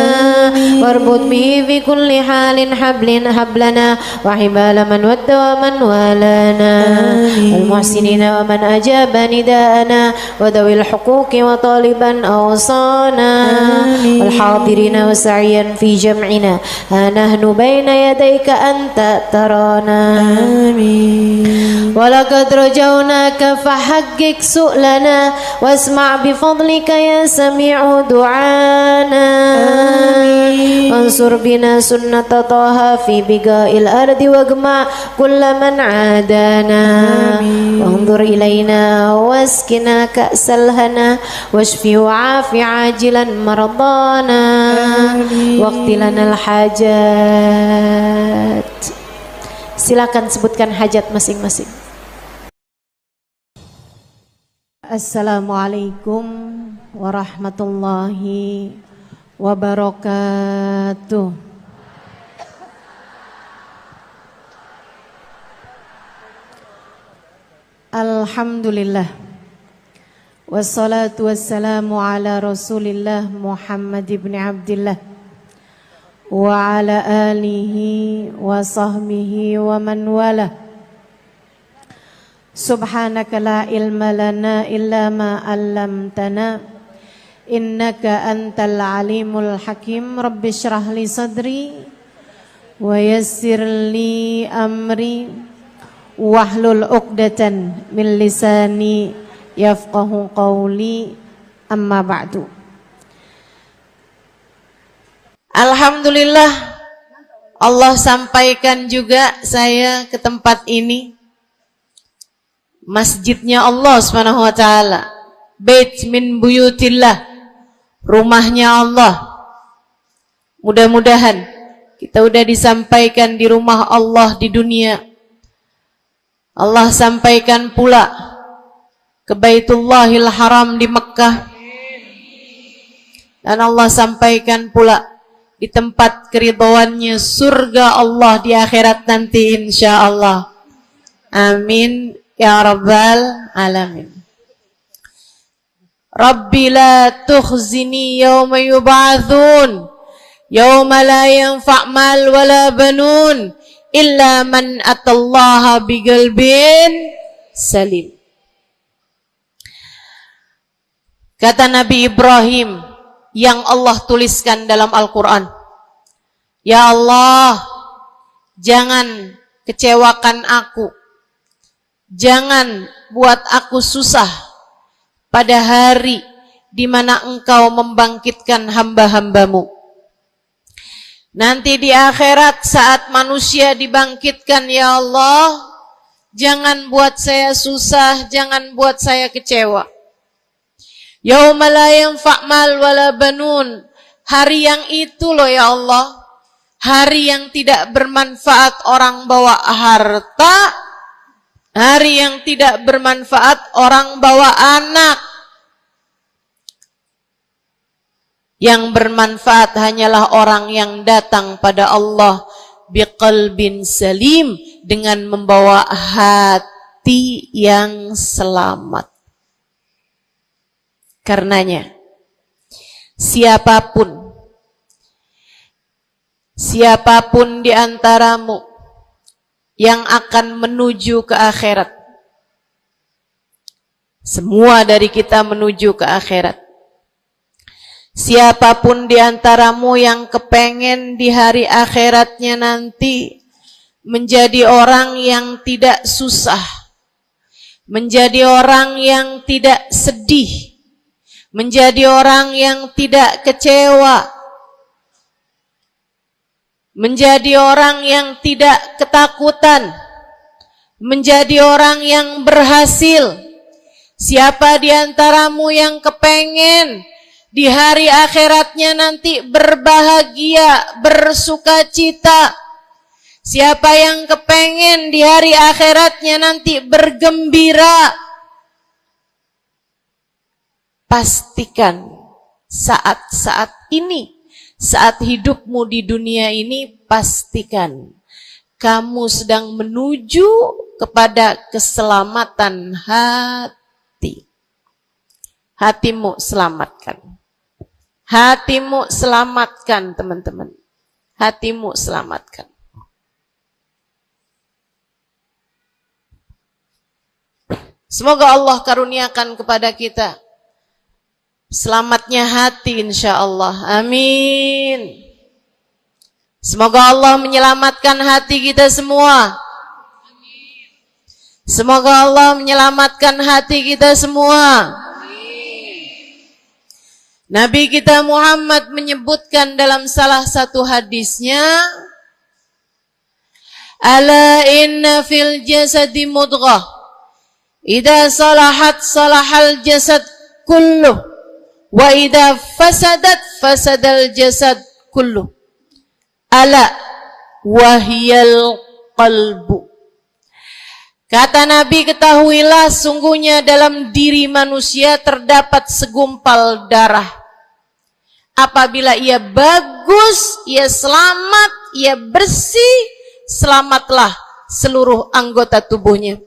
واربط به في كل حال حبلنا وحبال من ود ومن والانا المحسنين ومن أجاب نداءنا وذوي الحقوق وطالبا أوصانا والحاضرين وسعيا في جمعنا ها نحن بين يديك أنت ترانا ولقد رجوناك فحقق سؤلنا واسمع بفضلك يا سميع دعانا وانصر بنا سنة طه في بقاء الأرض واجمع كل من عادانا وانظر إلينا واسكنا كأس الهنا واشفي وعافي عاجلا مرضانا واقض لنا الحاجات. Silakan sebutkan hajat masing-masing. Assalamualaikum warahmatullahi wabarakatuh. Alhamdulillah wassalatu wassalamu ala Rasulillah Muhammad ibn Abdillah wa ala alihi wa sahbihi wa man wala. Subhanaka la ilma lana illa ma 'allamtana innaka antal alimul hakim. Rabbi shrah li sadri wa yassir li amri wahlul 'uqdatan min lisani yafqahu qawli, amma ba'du. Alhamdulillah, Allah sampaikan juga saya ke tempat ini, masjidnya Allah Subhanahu wa taala, bait min buyutillah, rumahnya Allah. Mudah-mudahan kita udah disampaikan di rumah Allah di dunia. Allah sampaikan pula ke Baitullahil Haram di Mekkah, dan Allah sampaikan pula di tempat keridhoannya surga Allah di akhirat nanti insyaallah. Amin ya rabbal alamin. Rabbi la tukhzini yawma yub'atsun yawma la yanfa' mal wala banun illa man atallaha biqalbin salim. Kata Nabi Ibrahim yang Allah tuliskan dalam Al-Quran, ya Allah, jangan kecewakan aku, jangan buat aku susah pada hari di mana engkau membangkitkan hamba-hambamu. Nanti di akhirat saat manusia dibangkitkan, ya Allah, jangan buat saya susah, jangan buat saya kecewa. Yauma la yanfa' mal wala banun. Hari yang itu loh ya Allah. Hari yang tidak bermanfaat orang bawa harta. Hari yang tidak bermanfaat orang bawa anak. Yang bermanfaat hanyalah orang yang datang pada Allah biqalbin salim, dengan membawa hati yang selamat. Karenanya siapapun di antaramu yang akan menuju ke akhirat, semua dari kita menuju ke akhirat. Siapapun di antaramu yang kepengen di hari akhiratnya nanti menjadi orang yang tidak susah, menjadi orang yang tidak sedih, menjadi orang yang tidak kecewa, menjadi orang yang tidak ketakutan, menjadi orang yang berhasil. Siapa di antaramu yang kepengen di hari akhiratnya nanti berbahagia, bersukacita? Siapa yang kepengen di hari akhiratnya nanti bergembira? Pastikan saat-saat ini, saat hidupmu di dunia ini, pastikan kamu sedang menuju kepada keselamatan hati. Hatimu selamatkan. Hatimu selamatkan, teman-teman. Hatimu selamatkan. Semoga Allah karuniakan kepada kita selamatnya hati insyaallah. Amin. Semoga Allah menyelamatkan hati kita semua. Semoga Allah menyelamatkan hati kita semua. Nabi kita Muhammad menyebutkan dalam salah satu hadisnya, ala inna fil jasadi mudghah, idza salahat salahal jasad kulluh, wa idza fasadat fasadal jasad kulluh, ala wahiyal qalbu. Kata Nabi, ketahuilah sungguhnya dalam diri manusia terdapat segumpal darah. Apabila ia bagus, ia selamat, ia bersih, selamatlah seluruh anggota tubuhnya.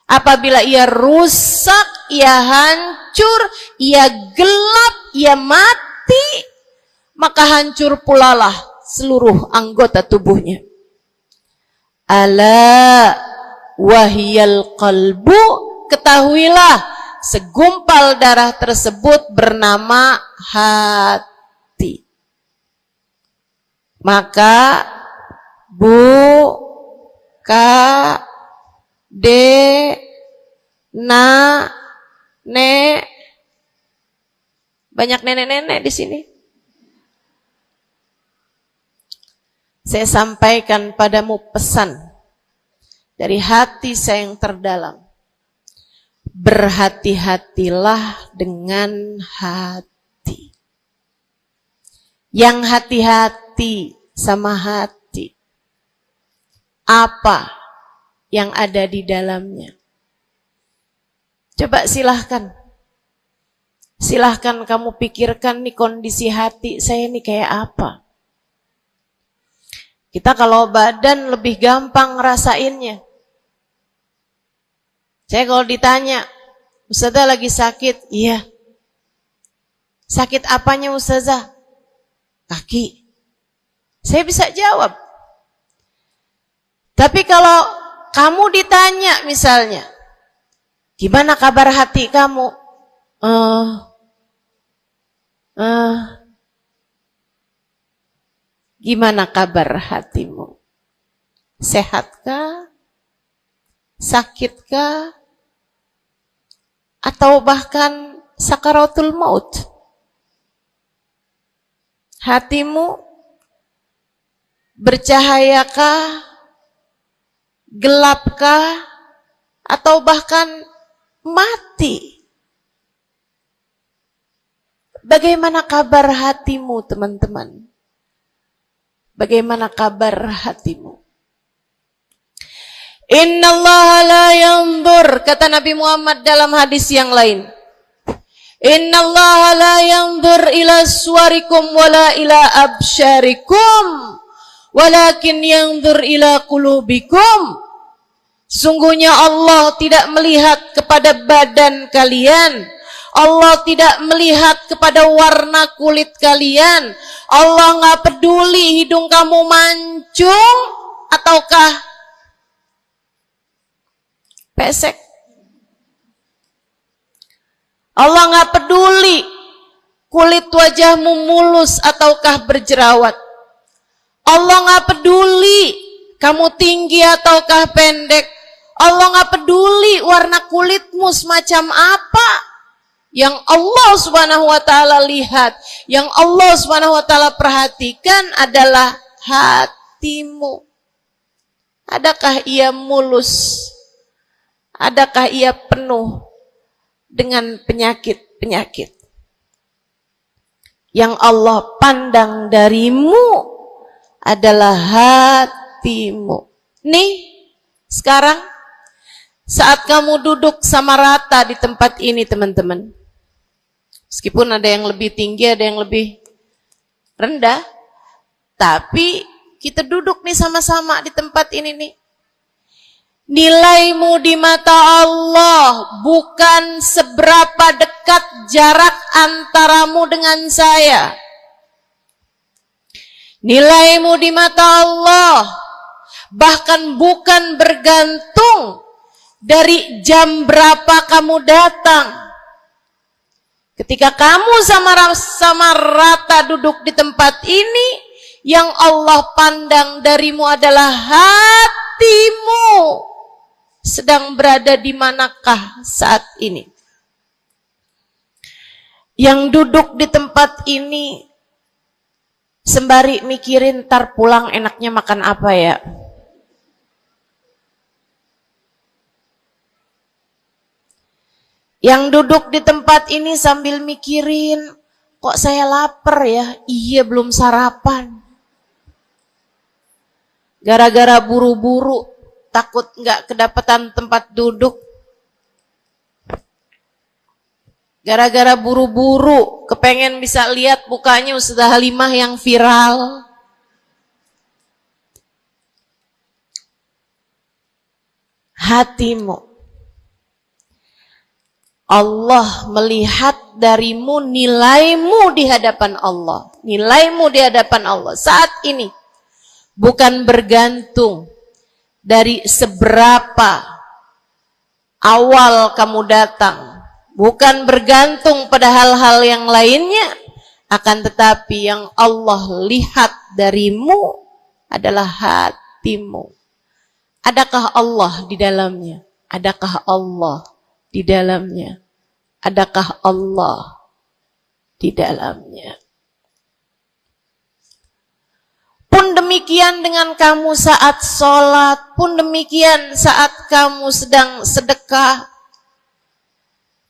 Apabila ia rusak, ia hancur, ia gelap, ia mati, maka hancur pulalah seluruh anggota tubuhnya. Ala wahiyal qalbu, ketahuilah segumpal darah tersebut bernama hati. Maka banyak nenek-nenek di sini. Saya sampaikan padamu pesan dari hati saya yang terdalam. Berhati-hatilah dengan hati. Yang hati-hati sama hati, apa yang ada di dalamnya? Coba silahkan kamu pikirkan nih, kondisi hati saya nih kayak apa. Kita kalau badan lebih gampang ngerasainnya. Saya kalau ditanya, Ustazah lagi sakit? Iya. Sakit apanya Ustazah? Kaki. Saya bisa jawab. Tapi kalau kamu ditanya misalnya, gimana kabar hati kamu? Gimana kabar hatimu? Sehatkah? Sakitkah? Atau bahkan sakaratul maut? Hatimu bercahayakah? Gelapkah? Atau bahkan mati? Bagaimana kabar hatimu, teman-teman? Bagaimana kabar hatimu? Innallaha la yanzur, kata Nabi Muhammad dalam hadis yang lain. Innallaha la yanzur ila suwarikum wala ila absyarikum, walakin yanzur ila qulubikum. Sungguhnya Allah tidak melihat kepada badan kalian. Allah tidak melihat kepada warna kulit kalian. Allah nggak peduli hidung kamu mancung ataukah pesek. Allah nggak peduli kulit wajahmu mulus ataukah berjerawat. Allah nggak peduli kamu tinggi ataukah pendek. Allah nggak peduli warna kulitmu semacam apa. Yang Allah Subhanahu wa taala lihat, yang Allah Subhanahu wa taala perhatikan adalah hatimu. Adakah ia mulus? Adakah ia penuh dengan penyakit-penyakit? Yang Allah pandang darimu adalah hatimu. Nih, sekarang saat kamu duduk sama rata di tempat ini, teman-teman. Meskipun ada yang lebih tinggi, ada yang lebih rendah, tapi kita duduk nih sama-sama di tempat ini nih. Nilaimu di mata Allah bukan seberapa dekat jarak antaramu dengan saya. Nilaimu di mata Allah bahkan bukan bergantung dari jam berapa kamu datang. Ketika kamu sama rata duduk di tempat ini, yang Allah pandang darimu adalah hatimu. Sedang berada di manakah saat ini? Yang duduk di tempat ini sembari mikirin ntar pulang enaknya makan apa ya? Yang duduk di tempat ini sambil mikirin, kok saya lapar ya? Iya, belum sarapan. Gara-gara buru-buru, takut nggak kedapatan tempat duduk. Gara-gara buru-buru, kepengen bisa lihat mukanya Ustazah Halimah yang viral. Hatimu. Allah melihat darimu, nilaimu di hadapan Allah. Nilaimu di hadapan Allah saat ini bukan bergantung dari seberapa awal kamu datang, bukan bergantung pada hal-hal yang lainnya, akan tetapi yang Allah lihat darimu adalah hatimu. Adakah Allah di dalamnya? Adakah Allah di dalamnya? Adakah Allah di dalamnya? Pun demikian dengan kamu saat sholat, pun demikian saat kamu sedang sedekah.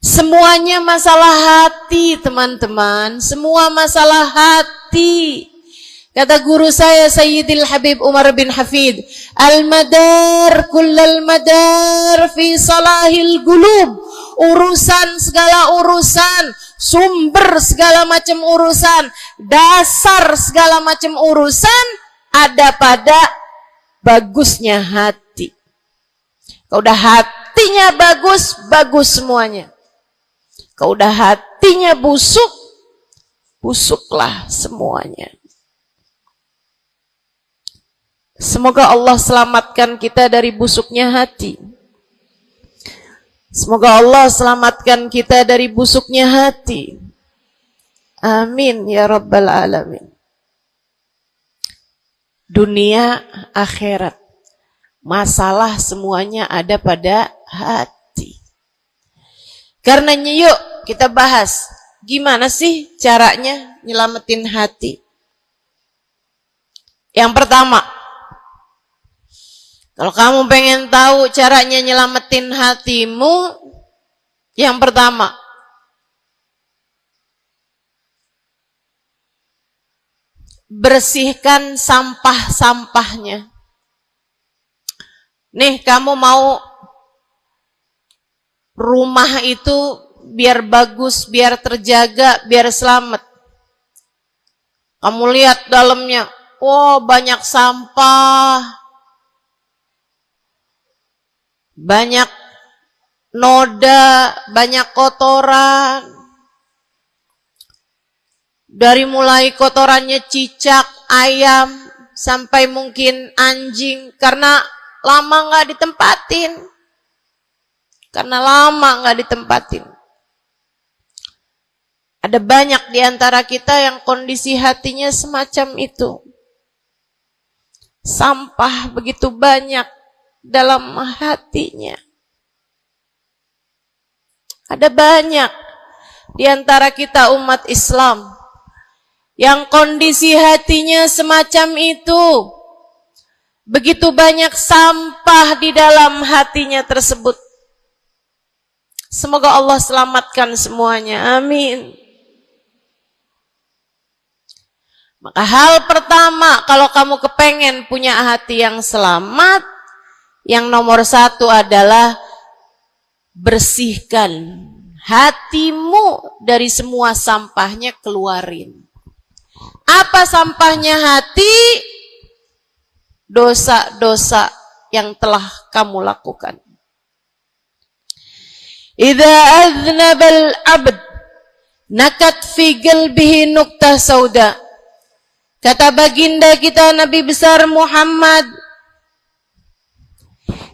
Semuanya masalah hati, teman-teman. Semua masalah hati. Kata guru saya Sayyidil Habib Umar bin Hafid, al-madar kullal madar fi salahil gulub. Urusan segala urusan, sumber segala macam urusan, dasar segala macam urusan ada pada bagusnya hati. Kalau udah hatinya bagus, bagus semuanya. Kalau udah hatinya busuk, busuklah semuanya. Semoga Allah selamatkan kita dari busuknya hati. Semoga Allah selamatkan kita dari busuknya hati. Amin ya rabbal alamin. Dunia, akhirat, masalah semuanya ada pada hati. Karenanya yuk kita bahas gimana sih caranya nyelamatin hati. Yang pertama, kalau kamu pengen tahu caranya nyelamatin hatimu, yang pertama, bersihkan sampah-sampahnya. Nih, kamu mau rumah itu biar bagus, biar terjaga, biar selamat. Kamu lihat dalamnya, oh banyak sampah, banyak noda, banyak kotoran. Dari mulai kotorannya cicak, ayam, sampai mungkin anjing, karena lama nggak ditempatin. Ada banyak di antara kita yang kondisi hatinya semacam itu. Sampah begitu banyak dalam hatinya. Ada banyak di antara kita umat Islam yang kondisi hatinya semacam itu. Begitu banyak sampah di dalam hatinya tersebut. Semoga Allah selamatkan semuanya. Amin. Maka hal pertama, kalau kamu kepengen punya hati yang selamat, yang nomor satu adalah bersihkan hatimu dari semua sampahnya, keluarin. Apa sampahnya hati? Dosa-dosa yang telah kamu lakukan. Idza aznabal abd nakat fi qalbihi nuqtah sauda. Kata baginda kita Nabi besar Muhammad,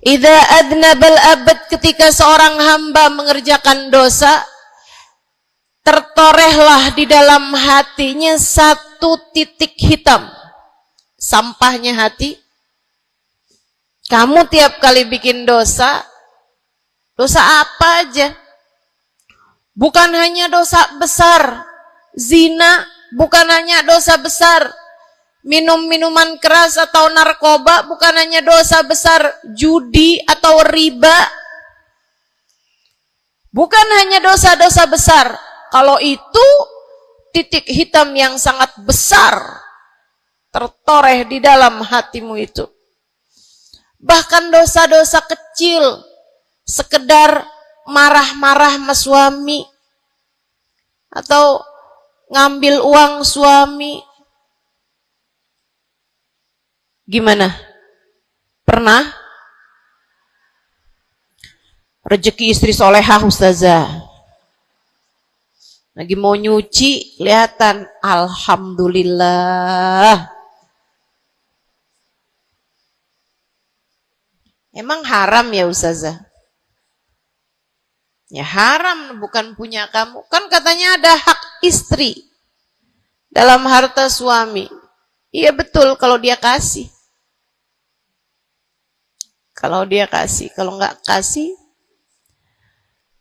idza aznabal abd, ketika seorang hamba mengerjakan dosa, tertorehlah di dalam hatinya satu titik hitam. Sampahnya hati. Kamu tiap kali bikin dosa, dosa apa aja? Bukan hanya dosa besar, zina, bukan hanya dosa besar, minum minuman keras atau narkoba, bukan hanya dosa besar, judi atau riba. Bukan hanya dosa-dosa besar. Kalau itu titik hitam yang sangat besar tertoreh di dalam hatimu itu. Bahkan dosa-dosa kecil, sekedar marah-marah sama suami, atau ngambil uang suami. Gimana? Pernah? Rezeki istri solehah ustazah. Lagi mau nyuci, kelihatan, alhamdulillah. Emang haram ya ustazah? Ya haram, bukan punya kamu. Kan katanya ada hak istri dalam harta suami. Iya betul kalau dia kasih. Kalau dia kasih, kalau nggak kasih,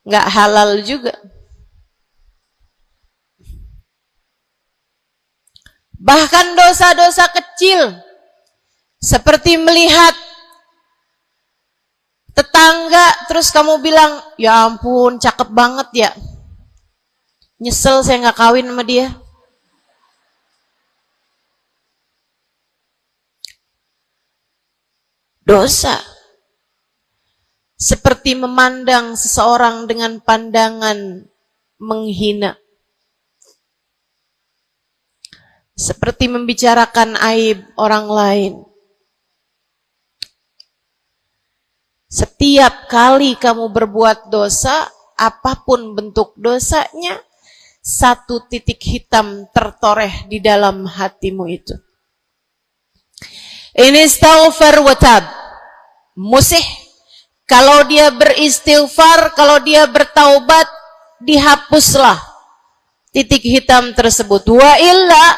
nggak halal juga. Bahkan dosa-dosa kecil, seperti melihat tetangga, terus kamu bilang, ya ampun, cakep banget ya. Nyesel saya nggak kawin sama dia. Dosa. Seperti memandang seseorang dengan pandangan menghina. Seperti membicarakan aib orang lain. Setiap kali kamu berbuat dosa, apapun bentuk dosanya, satu titik hitam tertoreh di dalam hatimu itu. Ini istighfar wa tab. Musih. Kalau dia beristighfar, kalau dia bertaubat, dihapuslah titik hitam tersebut. Wa illa,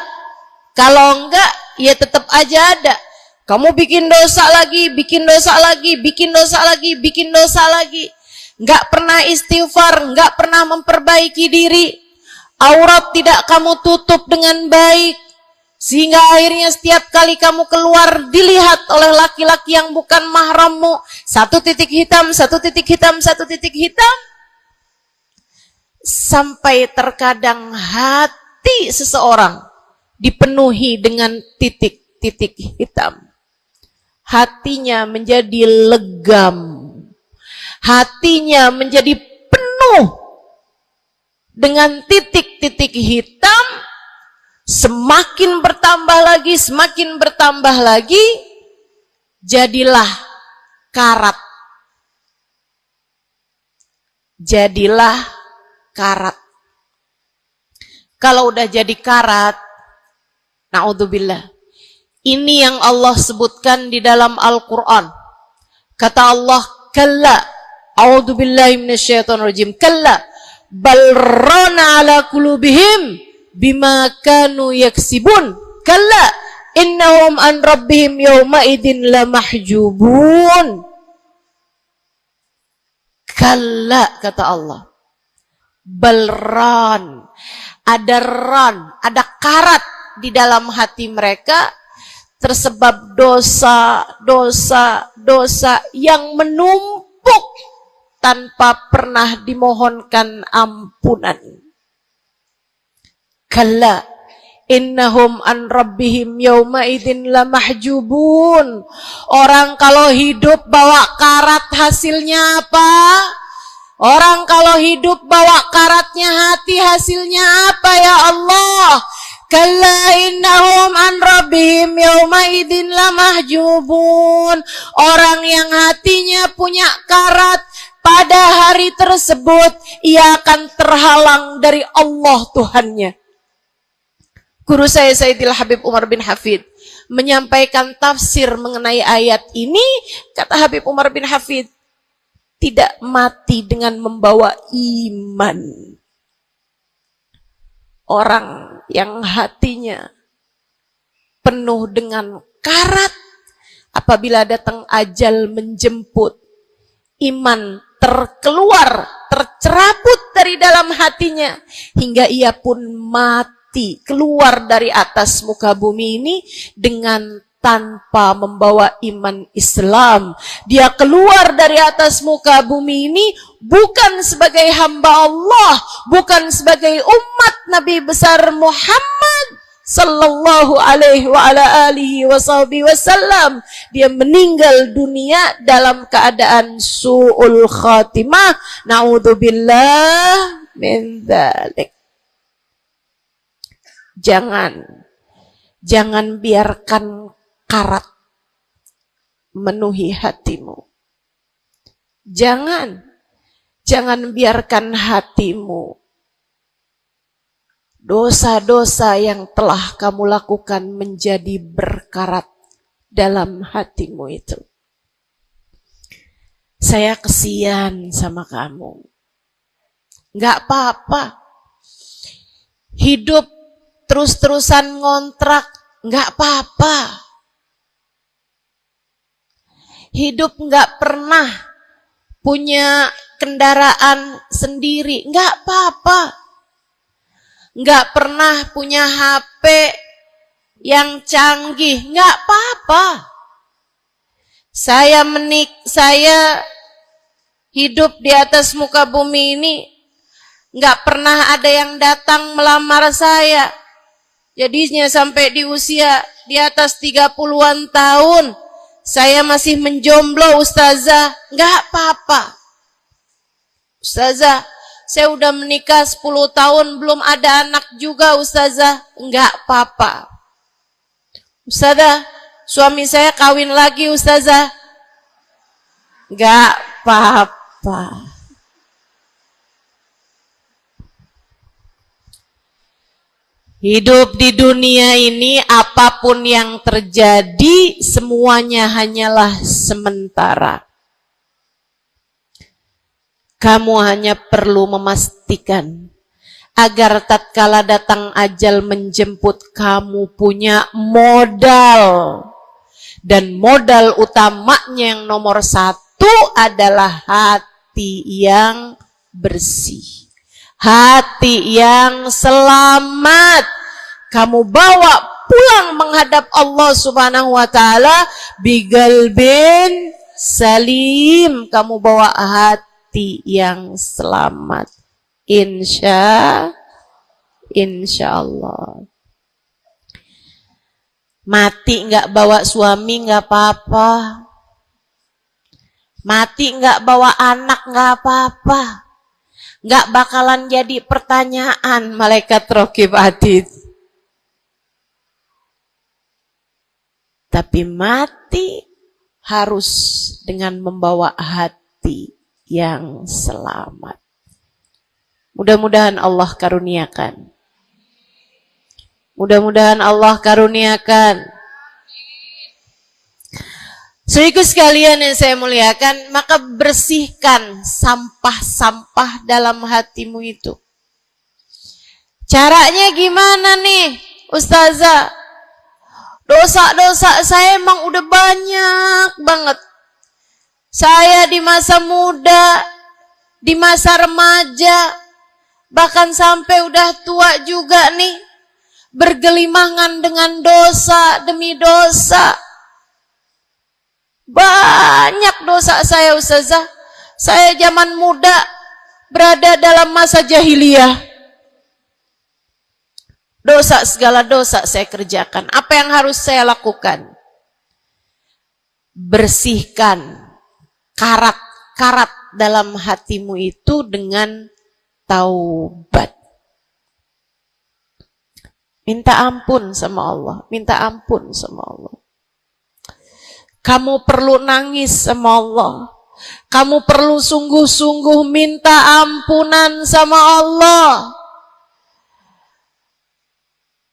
kalau enggak, ya tetap aja ada. Kamu bikin dosa lagi, bikin dosa lagi, bikin dosa lagi, bikin dosa lagi. Enggak pernah istighfar, enggak pernah memperbaiki diri. Aurat tidak kamu tutup dengan baik. Sehingga akhirnya setiap kali kamu keluar dilihat oleh laki-laki yang bukan mahrammu. Satu titik hitam, satu titik hitam, satu titik hitam. Sampai terkadang hati seseorang dipenuhi dengan titik-titik hitam. Hatinya menjadi legam. Hatinya menjadi penuh dengan titik-titik hitam. Semakin bertambah lagi, semakin bertambah lagi, jadilah karat. Jadilah karat. Kalau udah jadi karat, na'udzubillah. Ini yang Allah sebutkan di dalam Al-Quran. Kata Allah, kalla, a'udzubillahi minasyaitonirrajim, kalla, bal rana ala qulubihim bima kanu yaksibun, kalla, innahum an rabbihim yawma idin lamahjubun. Kalla, kata Allah, balran, ada ran, ada karat di dalam hati mereka, tersebab dosa yang menumpuk tanpa pernah dimohonkan ampunan. Kalla, innahum an rabbihim yawma idin lamahjubun. Orang kalau hidup bawa karat hasilnya apa? Orang kalau hidup bawa karatnya hati hasilnya apa ya Allah? Kalla innahum an rabbihim yawma idin lamahjubun. Orang yang hatinya punya karat, pada hari tersebut ia akan terhalang dari Allah Tuhannya. Guru saya Sayyidil Habib Umar bin Hafid menyampaikan tafsir mengenai ayat ini. Kata Habib Umar bin Hafid, tidak mati dengan membawa iman. Orang yang hatinya penuh dengan karat, apabila datang ajal menjemput, iman tercerabut dari dalam hatinya, hingga ia pun mati, keluar dari atas muka bumi ini dengan tanpa membawa iman Islam. Dia keluar dari atas muka bumi ini bukan sebagai hamba Allah, bukan sebagai umat Nabi besar Muhammad sallallahu alaihi wa ala alihi wasallam. Dia meninggal dunia dalam keadaan su'ul khatimah. Na'udzubillah min dzalik. Jangan biarkan karat memenuhi hatimu. Jangan biarkan hatimu dosa-dosa yang telah kamu lakukan menjadi berkarat dalam hatimu itu. Saya kesian sama kamu. Enggak apa-apa. Hidup terus-terusan ngontrak, enggak apa-apa. Hidup enggak pernah punya kendaraan sendiri, enggak apa-apa. Enggak pernah punya HP yang canggih, enggak apa-apa. Saya hidup di atas muka bumi ini, enggak pernah ada yang datang melamar saya. Jadinya sampai di usia di atas 30-an tahun, saya masih menjomblo, Ustazah. Enggak apa-apa. Ustazah, saya udah menikah 10 tahun, belum ada anak juga, Ustazah. Enggak apa-apa. Ustazah, suami saya kawin lagi, Ustazah. Enggak apa-apa. Hidup di dunia ini, apapun yang terjadi, semuanya hanyalah sementara. Kamu hanya perlu memastikan agar tatkala datang ajal menjemput, kamu punya modal. Dan modal utamanya yang nomor 1 adalah hati yang bersih. Hati yang selamat. Kamu bawa pulang menghadap Allah Subhanahu wa ta'ala bigalbin salim. Kamu bawa hati yang selamat. Insya Allah. Mati nggak bawa suami nggak apa-apa. Mati nggak bawa anak nggak apa-apa. Nggak bakalan jadi pertanyaan malaikat raqib atid. Tapi mati harus dengan membawa hati yang selamat. Mudah-mudahan Allah karuniakan. Mudah-mudahan Allah karuniakan. Saudaraku sekalian yang saya muliakan, maka bersihkan sampah-sampah dalam hatimu itu. Caranya gimana nih, Ustazah? Dosa-dosa saya emang udah banyak banget. Saya di masa muda, di masa remaja, bahkan sampai udah tua juga nih, bergelimangan dengan dosa demi dosa. Banyak dosa saya, Ustazah. Saya zaman muda berada dalam masa jahiliyah. Dosa, segala dosa saya kerjakan. Apa yang harus saya lakukan? Bersihkan karat-karat dalam hatimu itu dengan taubat. Minta ampun sama Allah. Minta ampun sama Allah. Kamu perlu nangis sama Allah. Kamu perlu sungguh-sungguh minta ampunan sama Allah.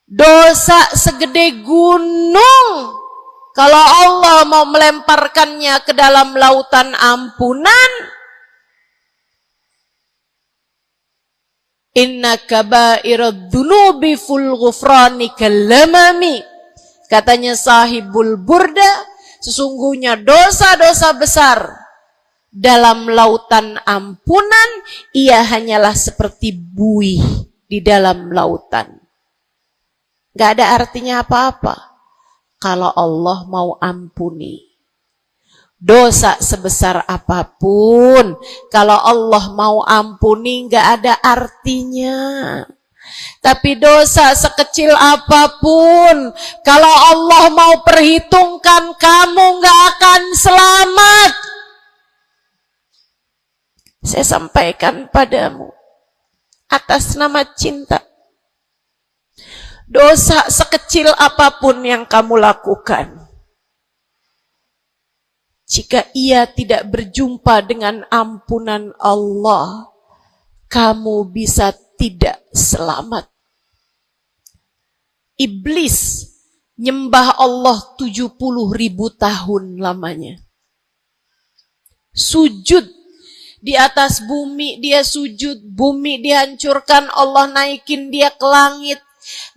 Dosa segede gunung, kalau Allah mau melemparkannya ke dalam lautan ampunan, inna kaba'irad dunubi ful ghufrani kalamami. Katanya sahibul burda, sesungguhnya dosa-dosa besar dalam lautan ampunan, ia hanyalah seperti buih di dalam lautan. Gak ada artinya apa-apa kalau Allah mau ampuni. Dosa sebesar apapun, kalau Allah mau ampuni gak ada artinya. Tapi dosa sekecil apapun, kalau Allah mau perhitungkan, kamu gak akan selamat. Saya sampaikan padamu atas nama cinta. Dosa sekecil apapun yang kamu lakukan, jika ia tidak berjumpa dengan ampunan Allah, kamu bisa tidak selamat. Iblis nyembah Allah 70.000 tahun lamanya. Sujud di atas bumi, dia sujud, bumi dihancurkan, Allah naikin dia ke langit.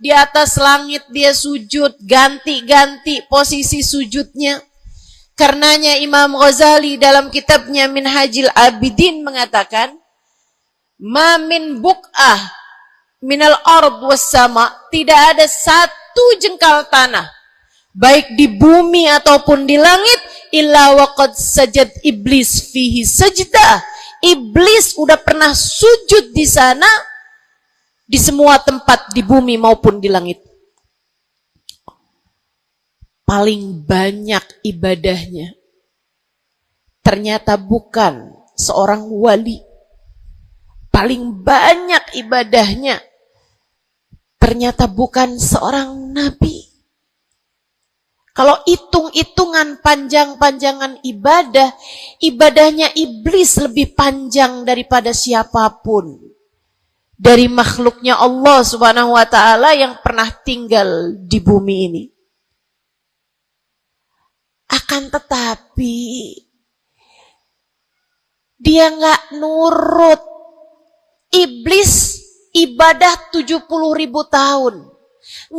Di atas langit dia sujud, ganti-ganti posisi sujudnya. Karenanya Imam Ghazali dalam kitabnya Minhajul Abidin mengatakan, ma min buk'ah minal ard was sama, tidak ada satu jengkal tanah, baik di bumi ataupun di langit, illa waqad sajad iblis fihi sajdah. Iblis udah pernah sujud di sana, di semua tempat di bumi maupun di langit. Paling banyak ibadahnya ternyata bukan seorang wali. Paling banyak ibadahnya ternyata bukan seorang nabi. Kalau hitung-hitungan panjang-panjangan ibadah, ibadahnya iblis lebih panjang daripada siapapun dari makhluknya Allah Subhanahu wa ta'ala yang pernah tinggal di bumi ini. Akan tetapi dia nggak nurut. Iblis ibadah 70.000 tahun,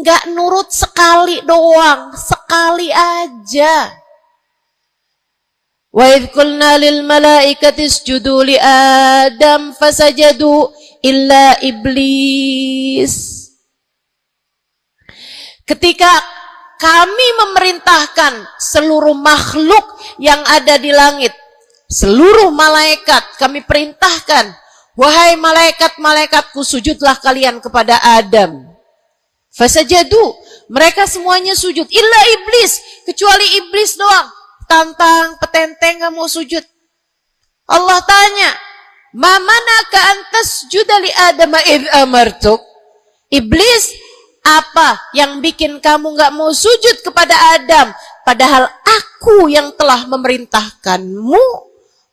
nggak nurut sekali doang, sekali aja. Wa idh qulna lil malaikati isjudu li Adam fasajadu illa iblis. Ketika kami memerintahkan seluruh makhluk yang ada di langit, seluruh malaikat kami perintahkan, wahai malaikat-malaikatku, sujudlah kalian kepada Adam. Fasajadu, Mereka semuanya sujud. Illa iblis. Kecuali iblis doang. Tantang, petenteng gak mau sujud. Allah tanya, ma manaka antas judali adama id amartuk. Iblis, apa yang bikin kamu gak mau sujud kepada Adam? Padahal aku yang telah memerintahkanmu.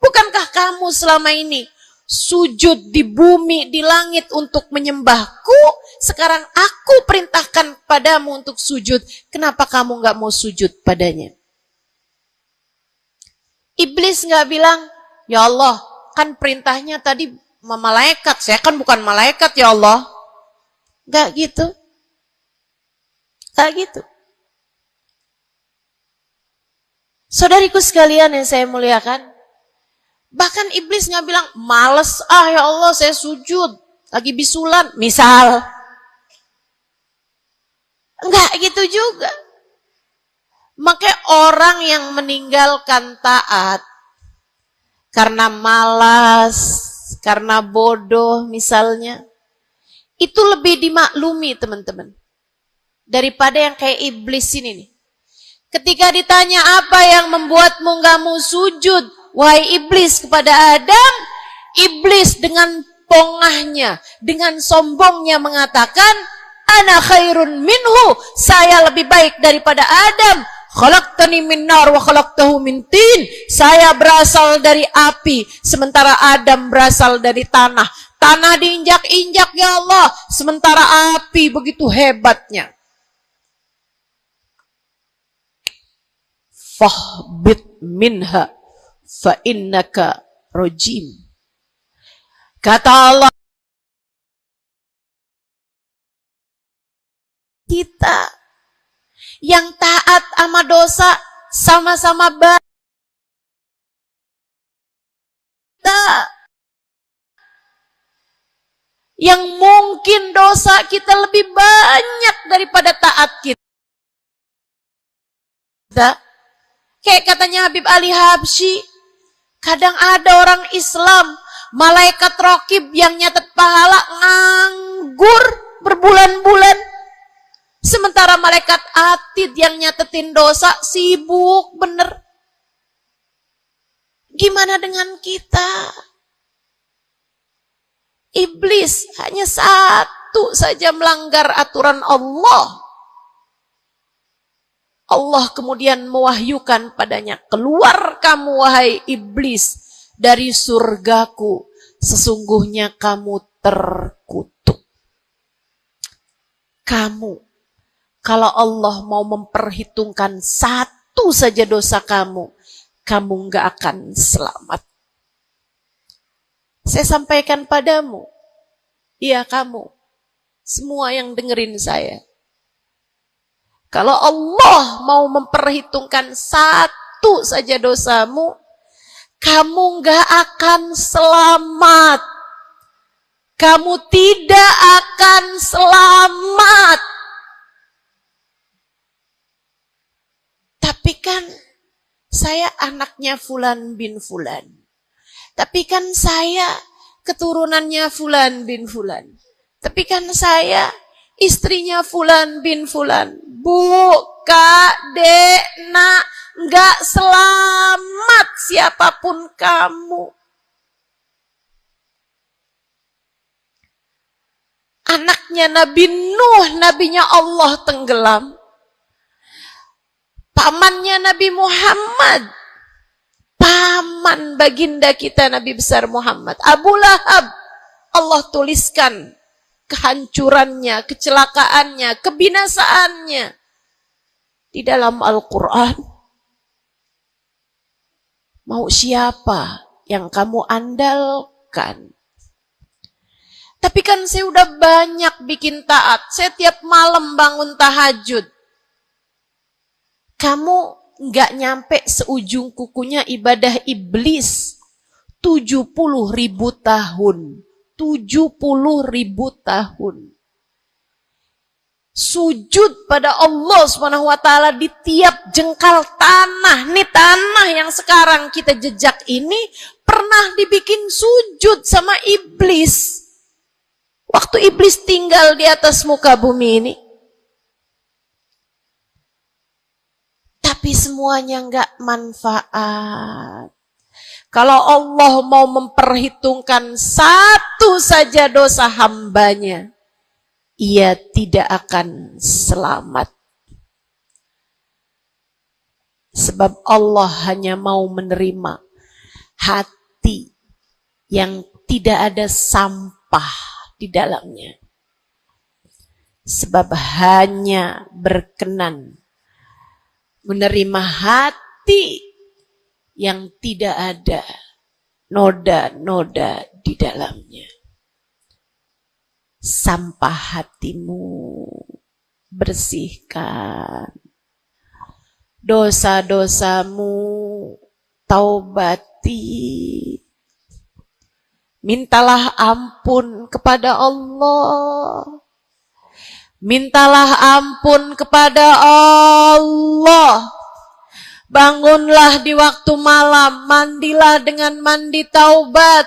Bukankah kamu selama ini sujud di bumi, di langit untuk menyembahku? Sekarang aku perintahkan padamu untuk sujud. Kenapa kamu gak mau sujud padanya? Iblis gak bilang, ya Allah, kan perintahnya tadi malaikat. Saya kan bukan malaikat ya Allah. Gak gitu. Gak gitu. Saudariku sekalian yang saya muliakan, bahkan iblis gak bilang, males ya Allah saya sujud, lagi bisulan, misal. Enggak gitu juga. Makanya orang yang meninggalkan taat karena malas, karena bodoh misalnya, itu lebih dimaklumi teman-teman daripada yang kayak iblis ini nih. Ketika ditanya apa yang membuatmu gak mau sujud, wahai iblis, kepada Adam, iblis dengan pongahnya, dengan sombongnya mengatakan, ana khairun minhu, saya lebih baik daripada Adam. Khalaqtani min nar wa khalaqtahu min tin. Saya berasal dari api, sementara Adam berasal dari tanah. Tanah diinjak-injak ya Allah, sementara api begitu hebatnya. Fahbit minha fa innaka rajim. Kata Allah, kita yang taat sama dosa sama-sama baik. Yang mungkin dosa kita lebih banyak daripada taat kita. Kayak katanya Habib Ali Habsyi, kadang ada orang Islam, malaikat rokib yang nyatet pahala nganggur berbulan-bulan. Sementara malaikat atid yang nyatetin dosa sibuk bener. Gimana dengan kita? Iblis hanya satu saja melanggar aturan Allah. Allah kemudian mewahyukan padanya, keluar kamu wahai iblis dari surgaku, sesungguhnya kamu terkutuk. Kamu, kalau Allah mau memperhitungkan satu saja dosa kamu, kamu gak akan selamat. Saya sampaikan padamu, iya kamu, semua yang dengerin saya. Kalau Allah mau memperhitungkan satu saja dosamu, kamu gak akan selamat. Kamu tidak akan selamat. Tapi kan saya anaknya Fulan bin Fulan. Tapi kan saya keturunannya Fulan bin Fulan. Tapi kan saya istrinya Fulan bin Fulan. Bu, Kak, Dek, Nak, gak selamat siapapun kamu. Anaknya Nabi Nuh, nabinya Allah tenggelam. Pamannya Nabi Muhammad, paman baginda kita Nabi besar Muhammad, Abu Lahab, Allah tuliskan kehancurannya, kecelakaannya, kebinasaannya di dalam Al-Quran. Mau siapa yang kamu andalkan? Tapi kan saya udah banyak bikin taat, saya tiap malam bangun tahajud. Kamu nggak nyampe seujung kukunya ibadah iblis 70.000 tahun. 70.000 tahun. Sujud pada Allah Subhanahu wa taala di tiap jengkal tanah. Nih tanah yang sekarang kita jejak ini pernah dibikin sujud sama iblis. Waktu iblis tinggal di atas muka bumi ini. Tapi semuanya enggak manfaat. Kalau Allah mau memperhitungkan satu saja dosa hambanya, ia tidak akan selamat. Sebab Allah hanya mau menerima hati yang tidak ada sampah di dalamnya. Sebab hanya berkenan menerima hati yang tidak ada noda-noda di dalamnya. Sampah hatimu bersihkan, dosa-dosamu taubati, mintalah ampun kepada Allah, mintalah ampun kepada Allah. Bangunlah di waktu malam, mandilah dengan mandi taubat.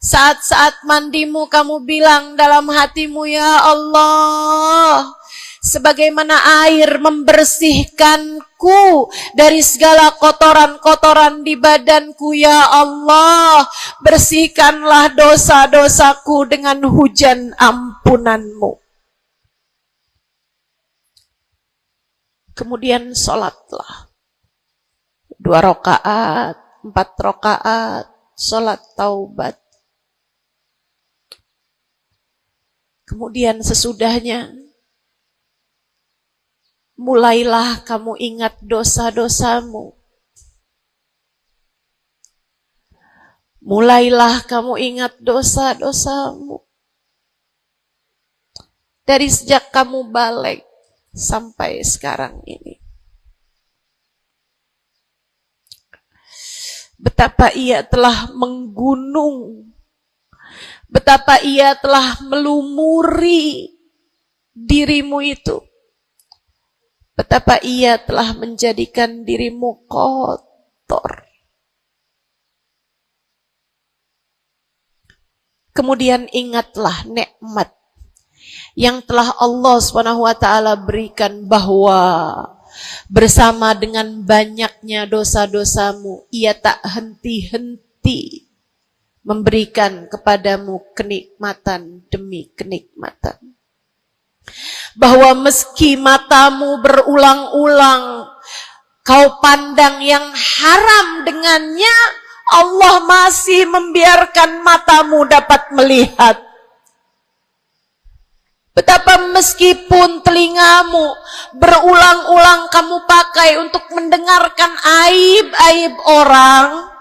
Saat-saat mandimu kamu bilang dalam hatimu, ya Allah, sebagaimana air membersihkanku dari segala kotoran-kotoran di badanku, ya Allah, bersihkanlah dosa-dosaku dengan hujan ampunanmu. Kemudian sholatlah. 2 rakaat, 4 rakaat, sholat taubat. Kemudian sesudahnya, mulailah kamu ingat dosa-dosamu. Mulailah kamu ingat dosa-dosamu. Dari sejak kamu balik sampai sekarang ini. Betapa ia telah menggunung, betapa ia telah melumuri dirimu itu, betapa ia telah menjadikan dirimu kotor. Kemudian ingatlah nikmat yang telah Allah SWT berikan, bahwa bersama dengan banyaknya dosa-dosamu, ia tak henti-henti memberikan kepadamu kenikmatan demi kenikmatan. Bahwa meski matamu berulang-ulang kau pandang yang haram dengannya, Allah masih membiarkan matamu dapat melihat. Betapa meskipun telingamu berulang-ulang kamu pakai untuk mendengarkan aib-aib orang,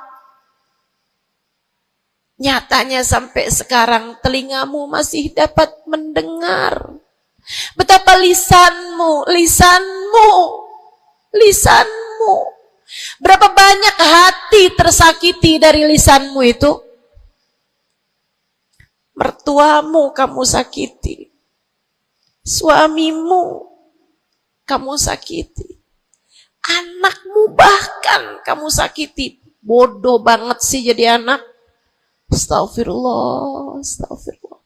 nyatanya sampai sekarang telingamu masih dapat mendengar. Betapa lisanmu, berapa banyak hati tersakiti dari lisanmu itu. Mertuamu kamu sakiti, suamimu kamu sakiti, anakmu bahkan kamu sakiti. Bodoh banget sih jadi anak. Astagfirullah, astagfirullah.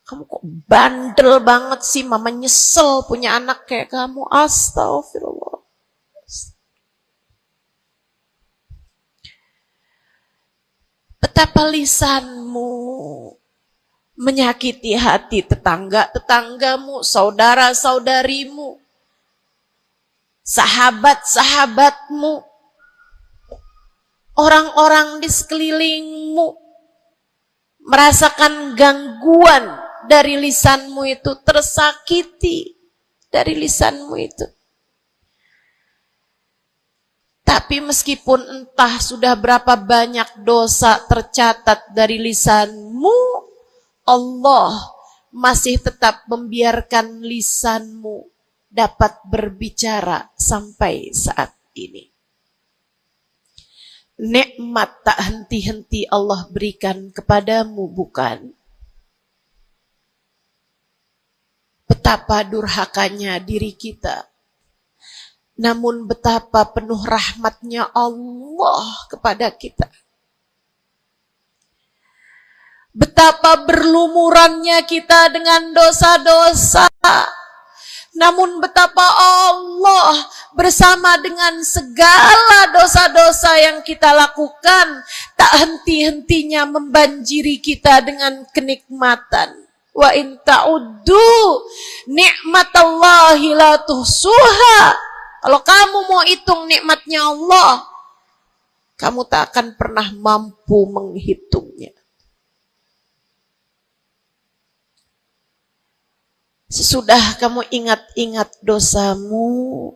Kamu kok bandel banget sih, mama nyesel punya anak kayak kamu. Astagfirullah. Betapa lisanmu menyakiti hati tetanggamu, saudara-saudarimu, sahabat-sahabatmu, orang-orang di sekelilingmu, merasakan gangguan dari lisanmu itu, tersakiti dari lisanmu itu. Tapi meskipun entah sudah berapa banyak dosa tercatat dari lisanmu, Allah masih tetap membiarkan lisanmu dapat berbicara sampai saat ini. Nikmat tak henti-henti Allah berikan kepadamu, bukan? Betapa durhakanya diri kita. Namun betapa penuh rahmatnya Allah kepada kita. Betapa berlumurannya kita dengan dosa-dosa. Namun betapa Allah bersama dengan segala dosa-dosa yang kita lakukan, tak henti-hentinya membanjiri kita dengan kenikmatan. Wa in ta'uddu ni'matallahi la tuhsuha. Kalau kamu mau hitung nikmatnya Allah, kamu tak akan pernah mampu menghitungnya. Sesudah kamu ingat-ingat dosamu,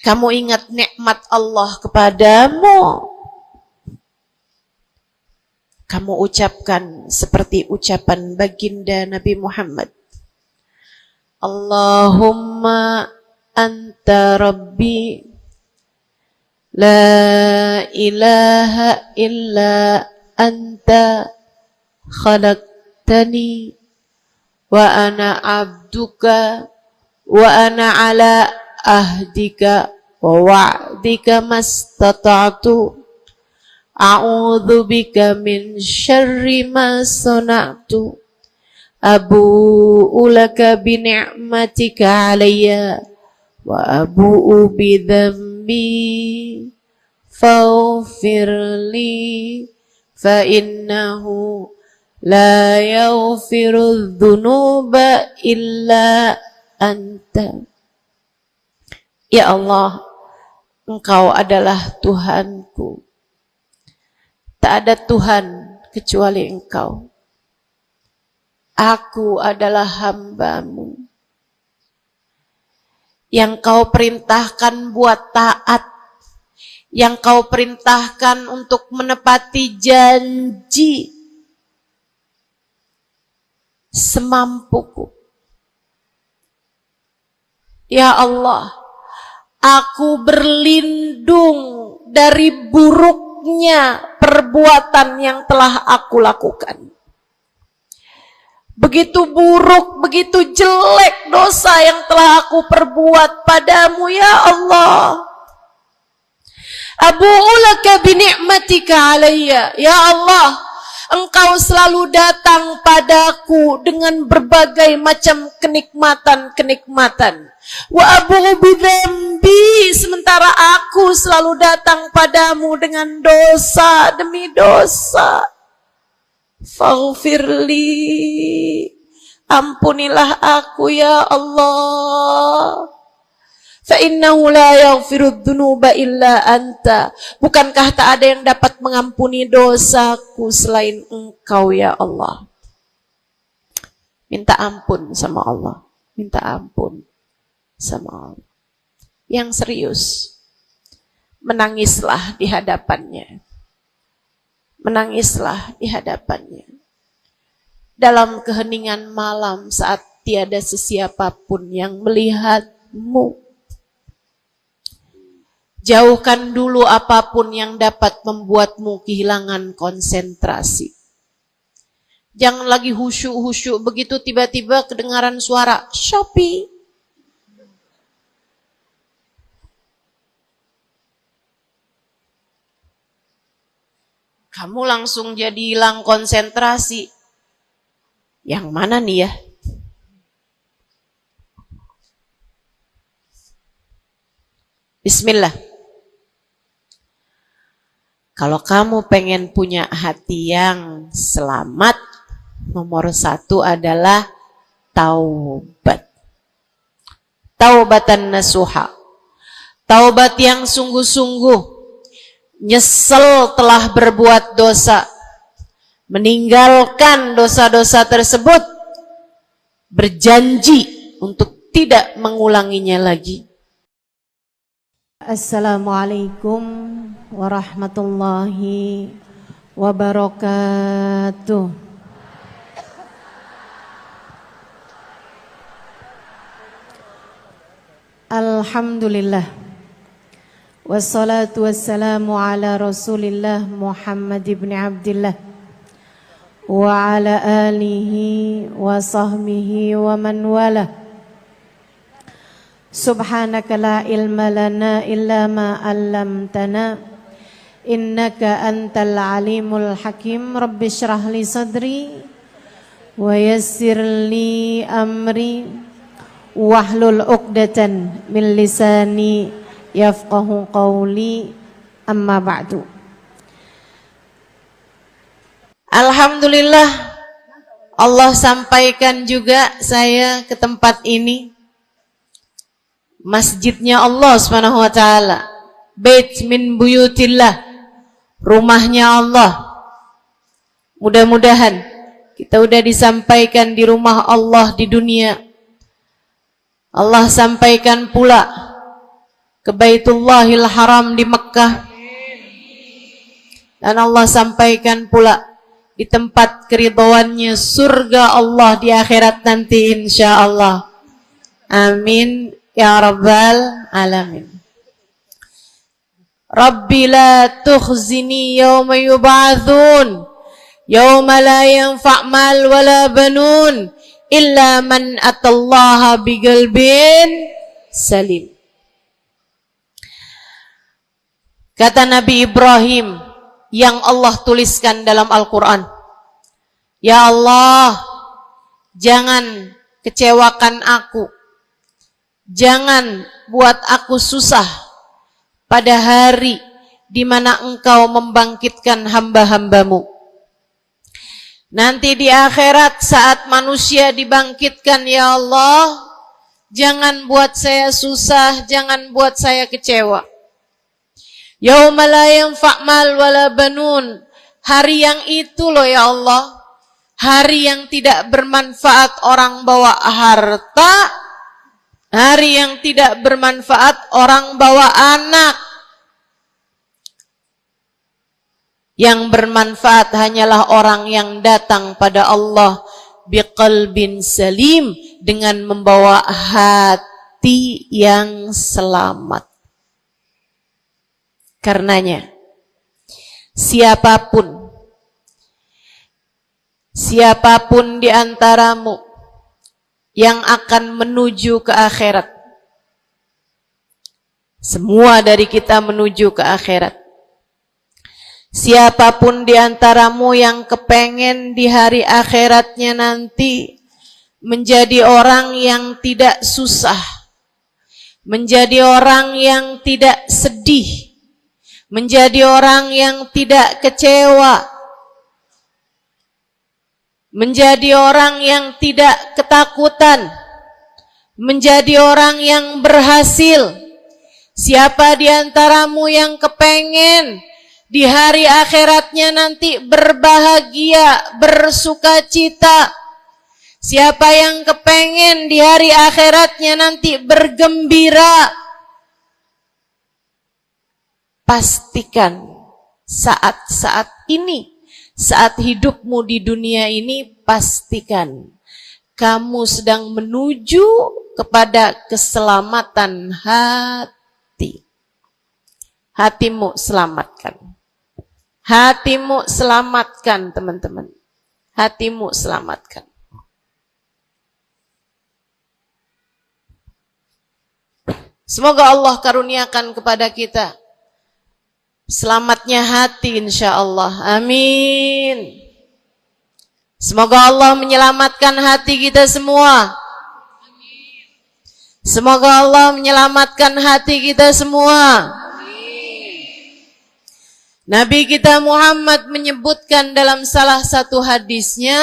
kamu ingat nikmat Allah kepadamu, kamu ucapkan seperti ucapan baginda Nabi Muhammad. Allahumma anta rabbi la ilaha illa anta khalaqtani wa ana abduka wa ana ala ahdika wa wa'dika mastata'tu a'udzu bika min syarri ma sana'tu abu'u laka bi ni'matika 'alayya wa abu'u bi dhanbi faghfirli fa innahu la yaghfiru dzunuba illa anta. Ya Allah, Engkau adalah Tuhanku. Tak ada Tuhan kecuali Engkau. Aku adalah hamba-Mu yang Kau perintahkan buat taat, yang Kau perintahkan untuk menepati janji semampuku. Ya Allah, aku berlindung dari buruknya perbuatan yang telah aku lakukan. Begitu buruk, begitu jelek dosa yang telah aku perbuat padamu, ya Allah. Abu'u laka bi ni'matika 'alayya. Ya Allah, Engkau selalu datang padaku dengan berbagai macam kenikmatan-kenikmatan. Wa abu'u bi dzambi, sementara aku selalu datang padamu dengan dosa demi dosa. Faghfirli, ampunilah aku ya Allah. Fa innahu la yaghfiru dzunuba illa anta. Bukankah tak ada yang dapat mengampuni dosaku selain Engkau ya Allah. Minta ampun sama Allah. Minta ampun sama Allah. Yang serius, menangislah di hadapannya. Menangislah di hadapannya. Dalam keheningan malam saat tiada sesiapapun yang melihatmu. Jauhkan dulu apapun yang dapat membuatmu kehilangan konsentrasi. Jangan lagi khusyuk-khusyuk begitu tiba-tiba kedengaran suara Shopee. Kamu langsung jadi hilang konsentrasi. Yang mana nih ya? Bismillah. Kalau kamu pengen punya hati yang selamat, nomor 1 adalah taubat. Taubatan nasuha. Taubat yang sungguh-sungguh. Nyesel telah berbuat dosa. Meninggalkan dosa-dosa tersebut. Berjanji untuk tidak mengulanginya lagi. Assalamualaikum warahmatullahi wabarakatuh. Alhamdulillah. Wassalatu wassalamu ala Rasulillah Muhammad ibn Abdillah wa ala alihi wa sahbihi wa man wala. Subhanaka la ilma lana illa ma 'allamtana innaka antal alimul hakim. Rabbi shrah li sadri wa yassir li amri wahlul 'uqdatan min lisani yafqahu qawli, amma ba'du. Alhamdulillah, Allah sampaikan juga saya ke tempat ini. Masjidnya Allah Subhanahu wa taala, bait min buyutillah, rumahnya Allah. Mudah-mudahan kita udah disampaikan di rumah Allah di dunia. Allah sampaikan pula ke Baitullahil Haram di Mekkah. Dan Allah sampaikan pula di tempat keridhaannya surga Allah di akhirat nanti insyaallah. Amin ya rabbal alamin. Rabbi la tukhzini yawma yub'atsun yawma la yanfa' mal wala banun illa man atallaha biqalbin salim. Kata Nabi Ibrahim yang Allah tuliskan dalam Al-Quran, ya Allah, jangan kecewakan aku, jangan buat aku susah pada hari di mana Engkau membangkitkan hamba-hambamu. Nanti di akhirat saat manusia dibangkitkan, ya Allah, jangan buat saya susah, jangan buat saya kecewa. Yauma la yanfa' mal wala banun. Hari yang itu loh ya Allah, hari yang tidak bermanfaat orang bawa harta, hari yang tidak bermanfaat orang bawa anak. Yang bermanfaat hanyalah orang yang datang pada Allah biqalbin salim, dengan membawa hati yang selamat. Karenanya siapapun di antaramu yang akan menuju ke akhirat, semua dari kita menuju ke akhirat. Siapapun di antaramu yang kepengen di hari akhiratnya nanti menjadi orang yang tidak susah, menjadi orang yang tidak sedih, menjadi orang yang tidak kecewa, menjadi orang yang tidak ketakutan, menjadi orang yang berhasil. Siapa di antaramu yang kepengen di hari akhiratnya nanti berbahagia, bersukacita? Siapa yang kepengen di hari akhiratnya nanti bergembira? Pastikan saat-saat ini, saat hidupmu di dunia ini, pastikan kamu sedang menuju kepada keselamatan hati. Hatimu selamatkan. Hatimu selamatkan, teman-teman. Hatimu selamatkan. Semoga Allah karuniakan kepada kita selamatnya hati insyaallah. Amin. Semoga Allah menyelamatkan hati kita semua. Semoga Allah menyelamatkan hati kita semua. Nabi kita Muhammad menyebutkan dalam salah satu hadisnya,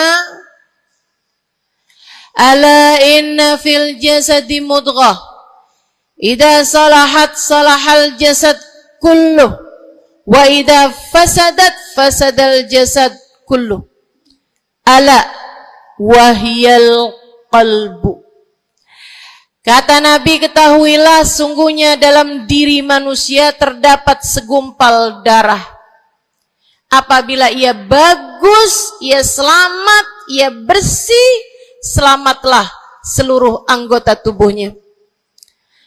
ala inna fil jasadi mudghah, idza salahat salahal jasad kulluh, wa idza fasadat fasadal jasad kulluh, ala wahiyal qalbu. Kata Nabi, ketahuilah sungguhnya dalam diri manusia terdapat segumpal darah. Apabila ia bagus, ia selamat, ia bersih, selamatlah seluruh anggota tubuhnya.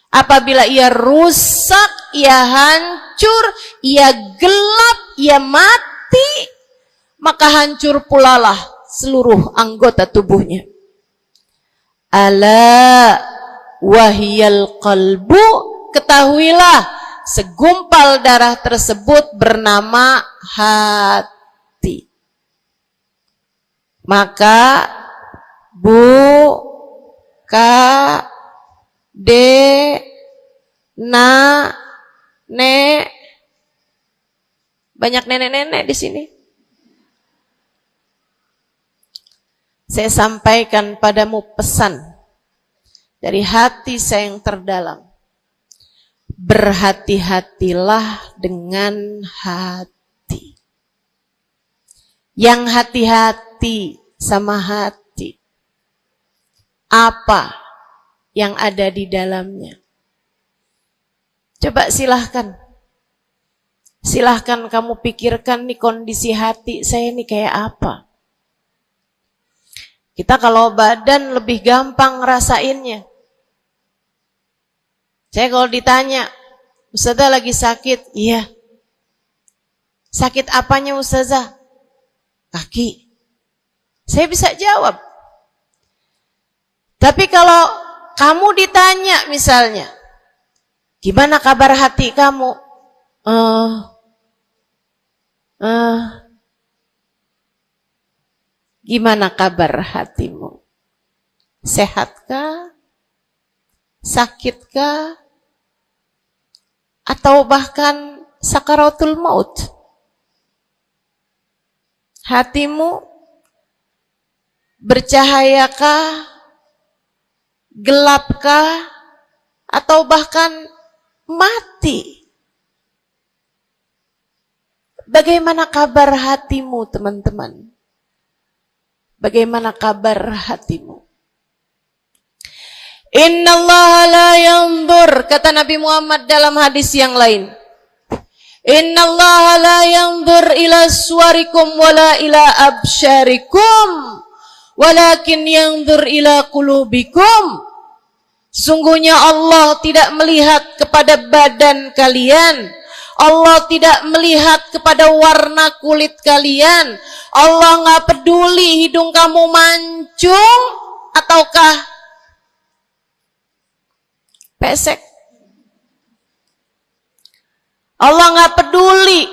Apabila ia rusak, ia hancur, ia gelap, ia mati, maka hancur pulalah seluruh anggota tubuhnya. Ala wahiyal qalbu, ketahuilah segumpal darah tersebut bernama hati. Maka buka nek. Banyak nenek-nenek di sini. Saya sampaikan padamu pesan dari hati saya yang terdalam. Berhati-hatilah dengan hati. Yang hati-hati sama hati. Apa yang ada di dalamnya? Coba silahkan. Silahkan kamu pikirkan nih kondisi hati saya nih kayak apa. Kita kalau badan lebih gampang ngerasainnya. Saya kalau ditanya, Ustazah lagi sakit? Iya. Sakit apanya Ustazah? Kaki. Saya bisa jawab. Tapi kalau kamu ditanya misalnya, gimana kabar hati kamu? Gimana kabar hatimu? Sehatkah? Sakitkah? Atau bahkan sakaratul maut? Hatimu bercahayakah? Gelapkah? Atau bahkan mati? Bagaimana kabar hatimu, teman-teman? Bagaimana kabar hatimu? Innallaha la yanzur, kata Nabi Muhammad dalam hadis yang lain. Innallaha la yanzur ila suwarikum wala ila absyarikum, walakin yanzur ila qulubikum. Sungguhnya Allah tidak melihat kepada badan kalian. Allah tidak melihat kepada warna kulit kalian. Allah nggak peduli hidung kamu mancung ataukah pesek. Allah nggak peduli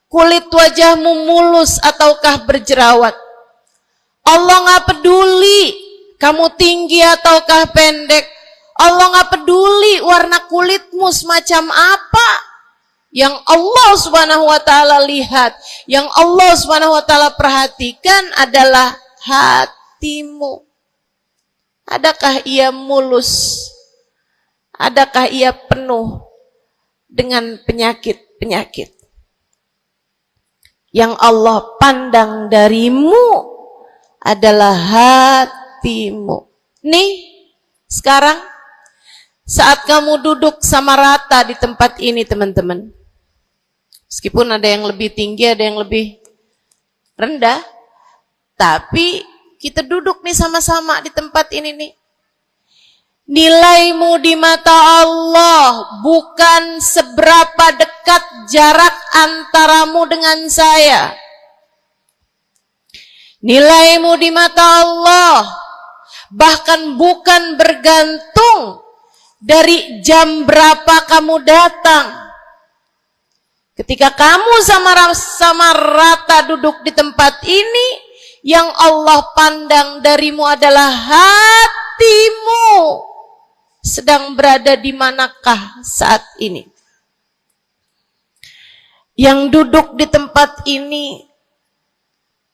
kulit wajahmu mulus ataukah berjerawat. Allah nggak peduli kamu tinggi ataukah pendek. Allah nggak peduli warna kulitmu semacam apa. Yang Allah Subhanahu wa taala lihat, yang Allah Subhanahu wa taala perhatikan adalah hatimu. Adakah ia mulus? Adakah ia penuh dengan penyakit-penyakit? Yang Allah pandang darimu adalah hatimu. Nih, sekarang saat kamu duduk sama rata di tempat ini, teman-teman. Meskipun ada yang lebih tinggi, ada yang lebih rendah, tapi kita duduk nih sama-sama di tempat ini nih. Nilaimu di mata Allah bukan seberapa dekat jarak antaramu dengan saya. Nilaimu di mata Allah bahkan bukan bergantung dari jam berapa kamu datang. Ketika kamu sama rata duduk di tempat ini, yang Allah pandang darimu adalah hatimu. Sedang berada di manakah saat ini? Yang duduk di tempat ini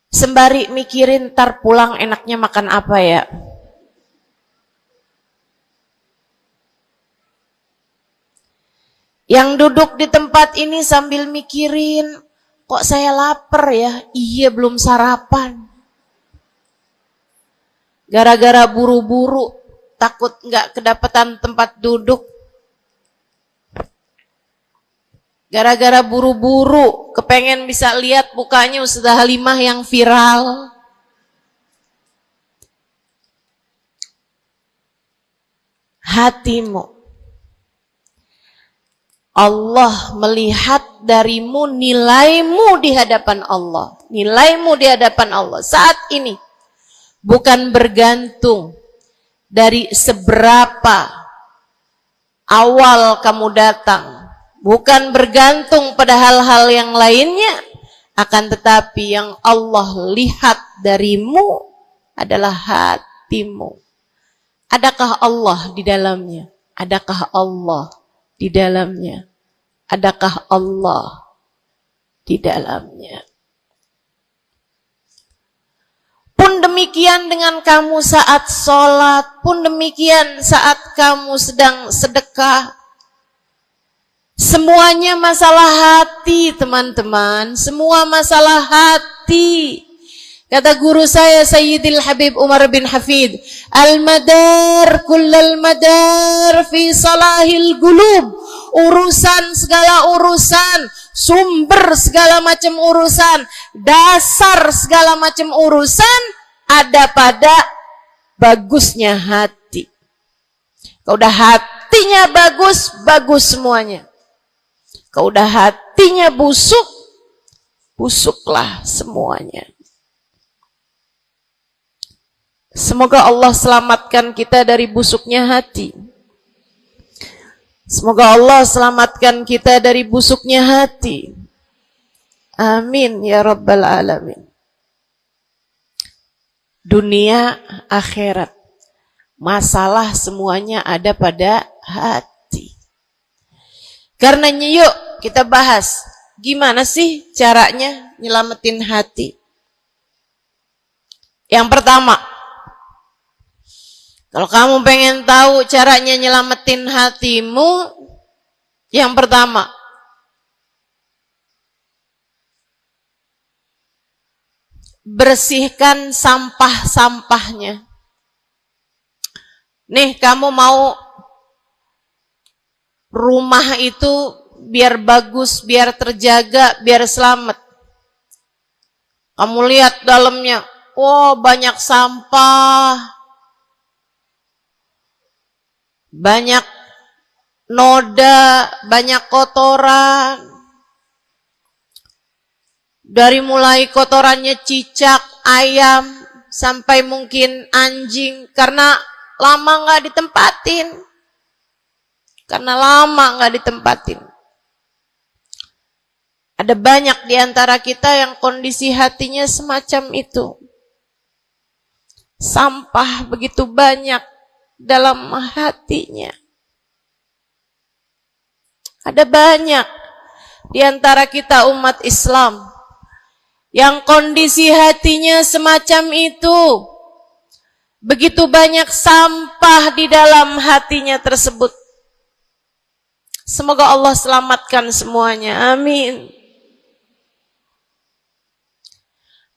sembari mikirin ntar pulang enaknya makan apa ya? Yang duduk di tempat ini sambil mikirin, kok saya lapar ya? Iya, belum sarapan. Gara-gara buru-buru, takut nggak kedapatan tempat duduk. Gara-gara buru-buru, kepengen bisa lihat mukanya Ustazah Halimah yang viral. Hatimu. Allah melihat darimu, nilaimu di hadapan Allah. Nilaimu di hadapan Allah saat ini bukan bergantung dari seberapa awal kamu datang, bukan bergantung pada hal-hal yang lainnya, akan tetapi yang Allah lihat darimu adalah hatimu. Adakah Allah di dalamnya? Adakah Allah di dalamnya? Adakah Allah di dalamnya? Pun demikian dengan kamu saat sholat, pun demikian saat kamu sedang sedekah. Semuanya masalah hati, teman-teman. Semua masalah hati. Kata guru saya Sayyidil Habib Umar bin Hafid, al-madar kullal madar fi salahil gulub. Urusan segala urusan, sumber segala macam urusan, dasar segala macam urusan ada pada bagusnya hati. Kalau udah hatinya bagus, bagus semuanya. Kalau udah hatinya busuk, busuklah semuanya. Semoga Allah selamatkan kita dari busuknya hati. Semoga Allah selamatkan kita dari busuknya hati. Amin ya rabbal alamin. Dunia, akhirat, masalah semuanya ada pada hati. Karenanya yuk kita bahas, gimana sih caranya nyelamatin hati? Yang pertama, kalau kamu pengen tahu caranya nyelamatin hatimu, yang pertama, bersihkan sampah-sampahnya. Nih, kamu mau rumah itu biar bagus, biar terjaga, biar selamat. Kamu lihat dalamnya, wow, banyak sampah, banyak noda, banyak kotoran. Dari mulai kotorannya cicak, ayam, sampai mungkin anjing, karena lama nggak ditempatin. Karena lama nggak ditempatin. Ada banyak di antara kita yang kondisi hatinya semacam itu. Sampah begitu banyak dalam hatinya. Ada banyak di antara kita umat Islam yang kondisi hatinya semacam itu. Begitu banyak sampah di dalam hatinya tersebut. Semoga Allah selamatkan semuanya. Amin.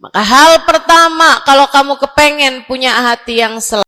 Maka hal pertama, kalau kamu kepengen punya hati yang selamat,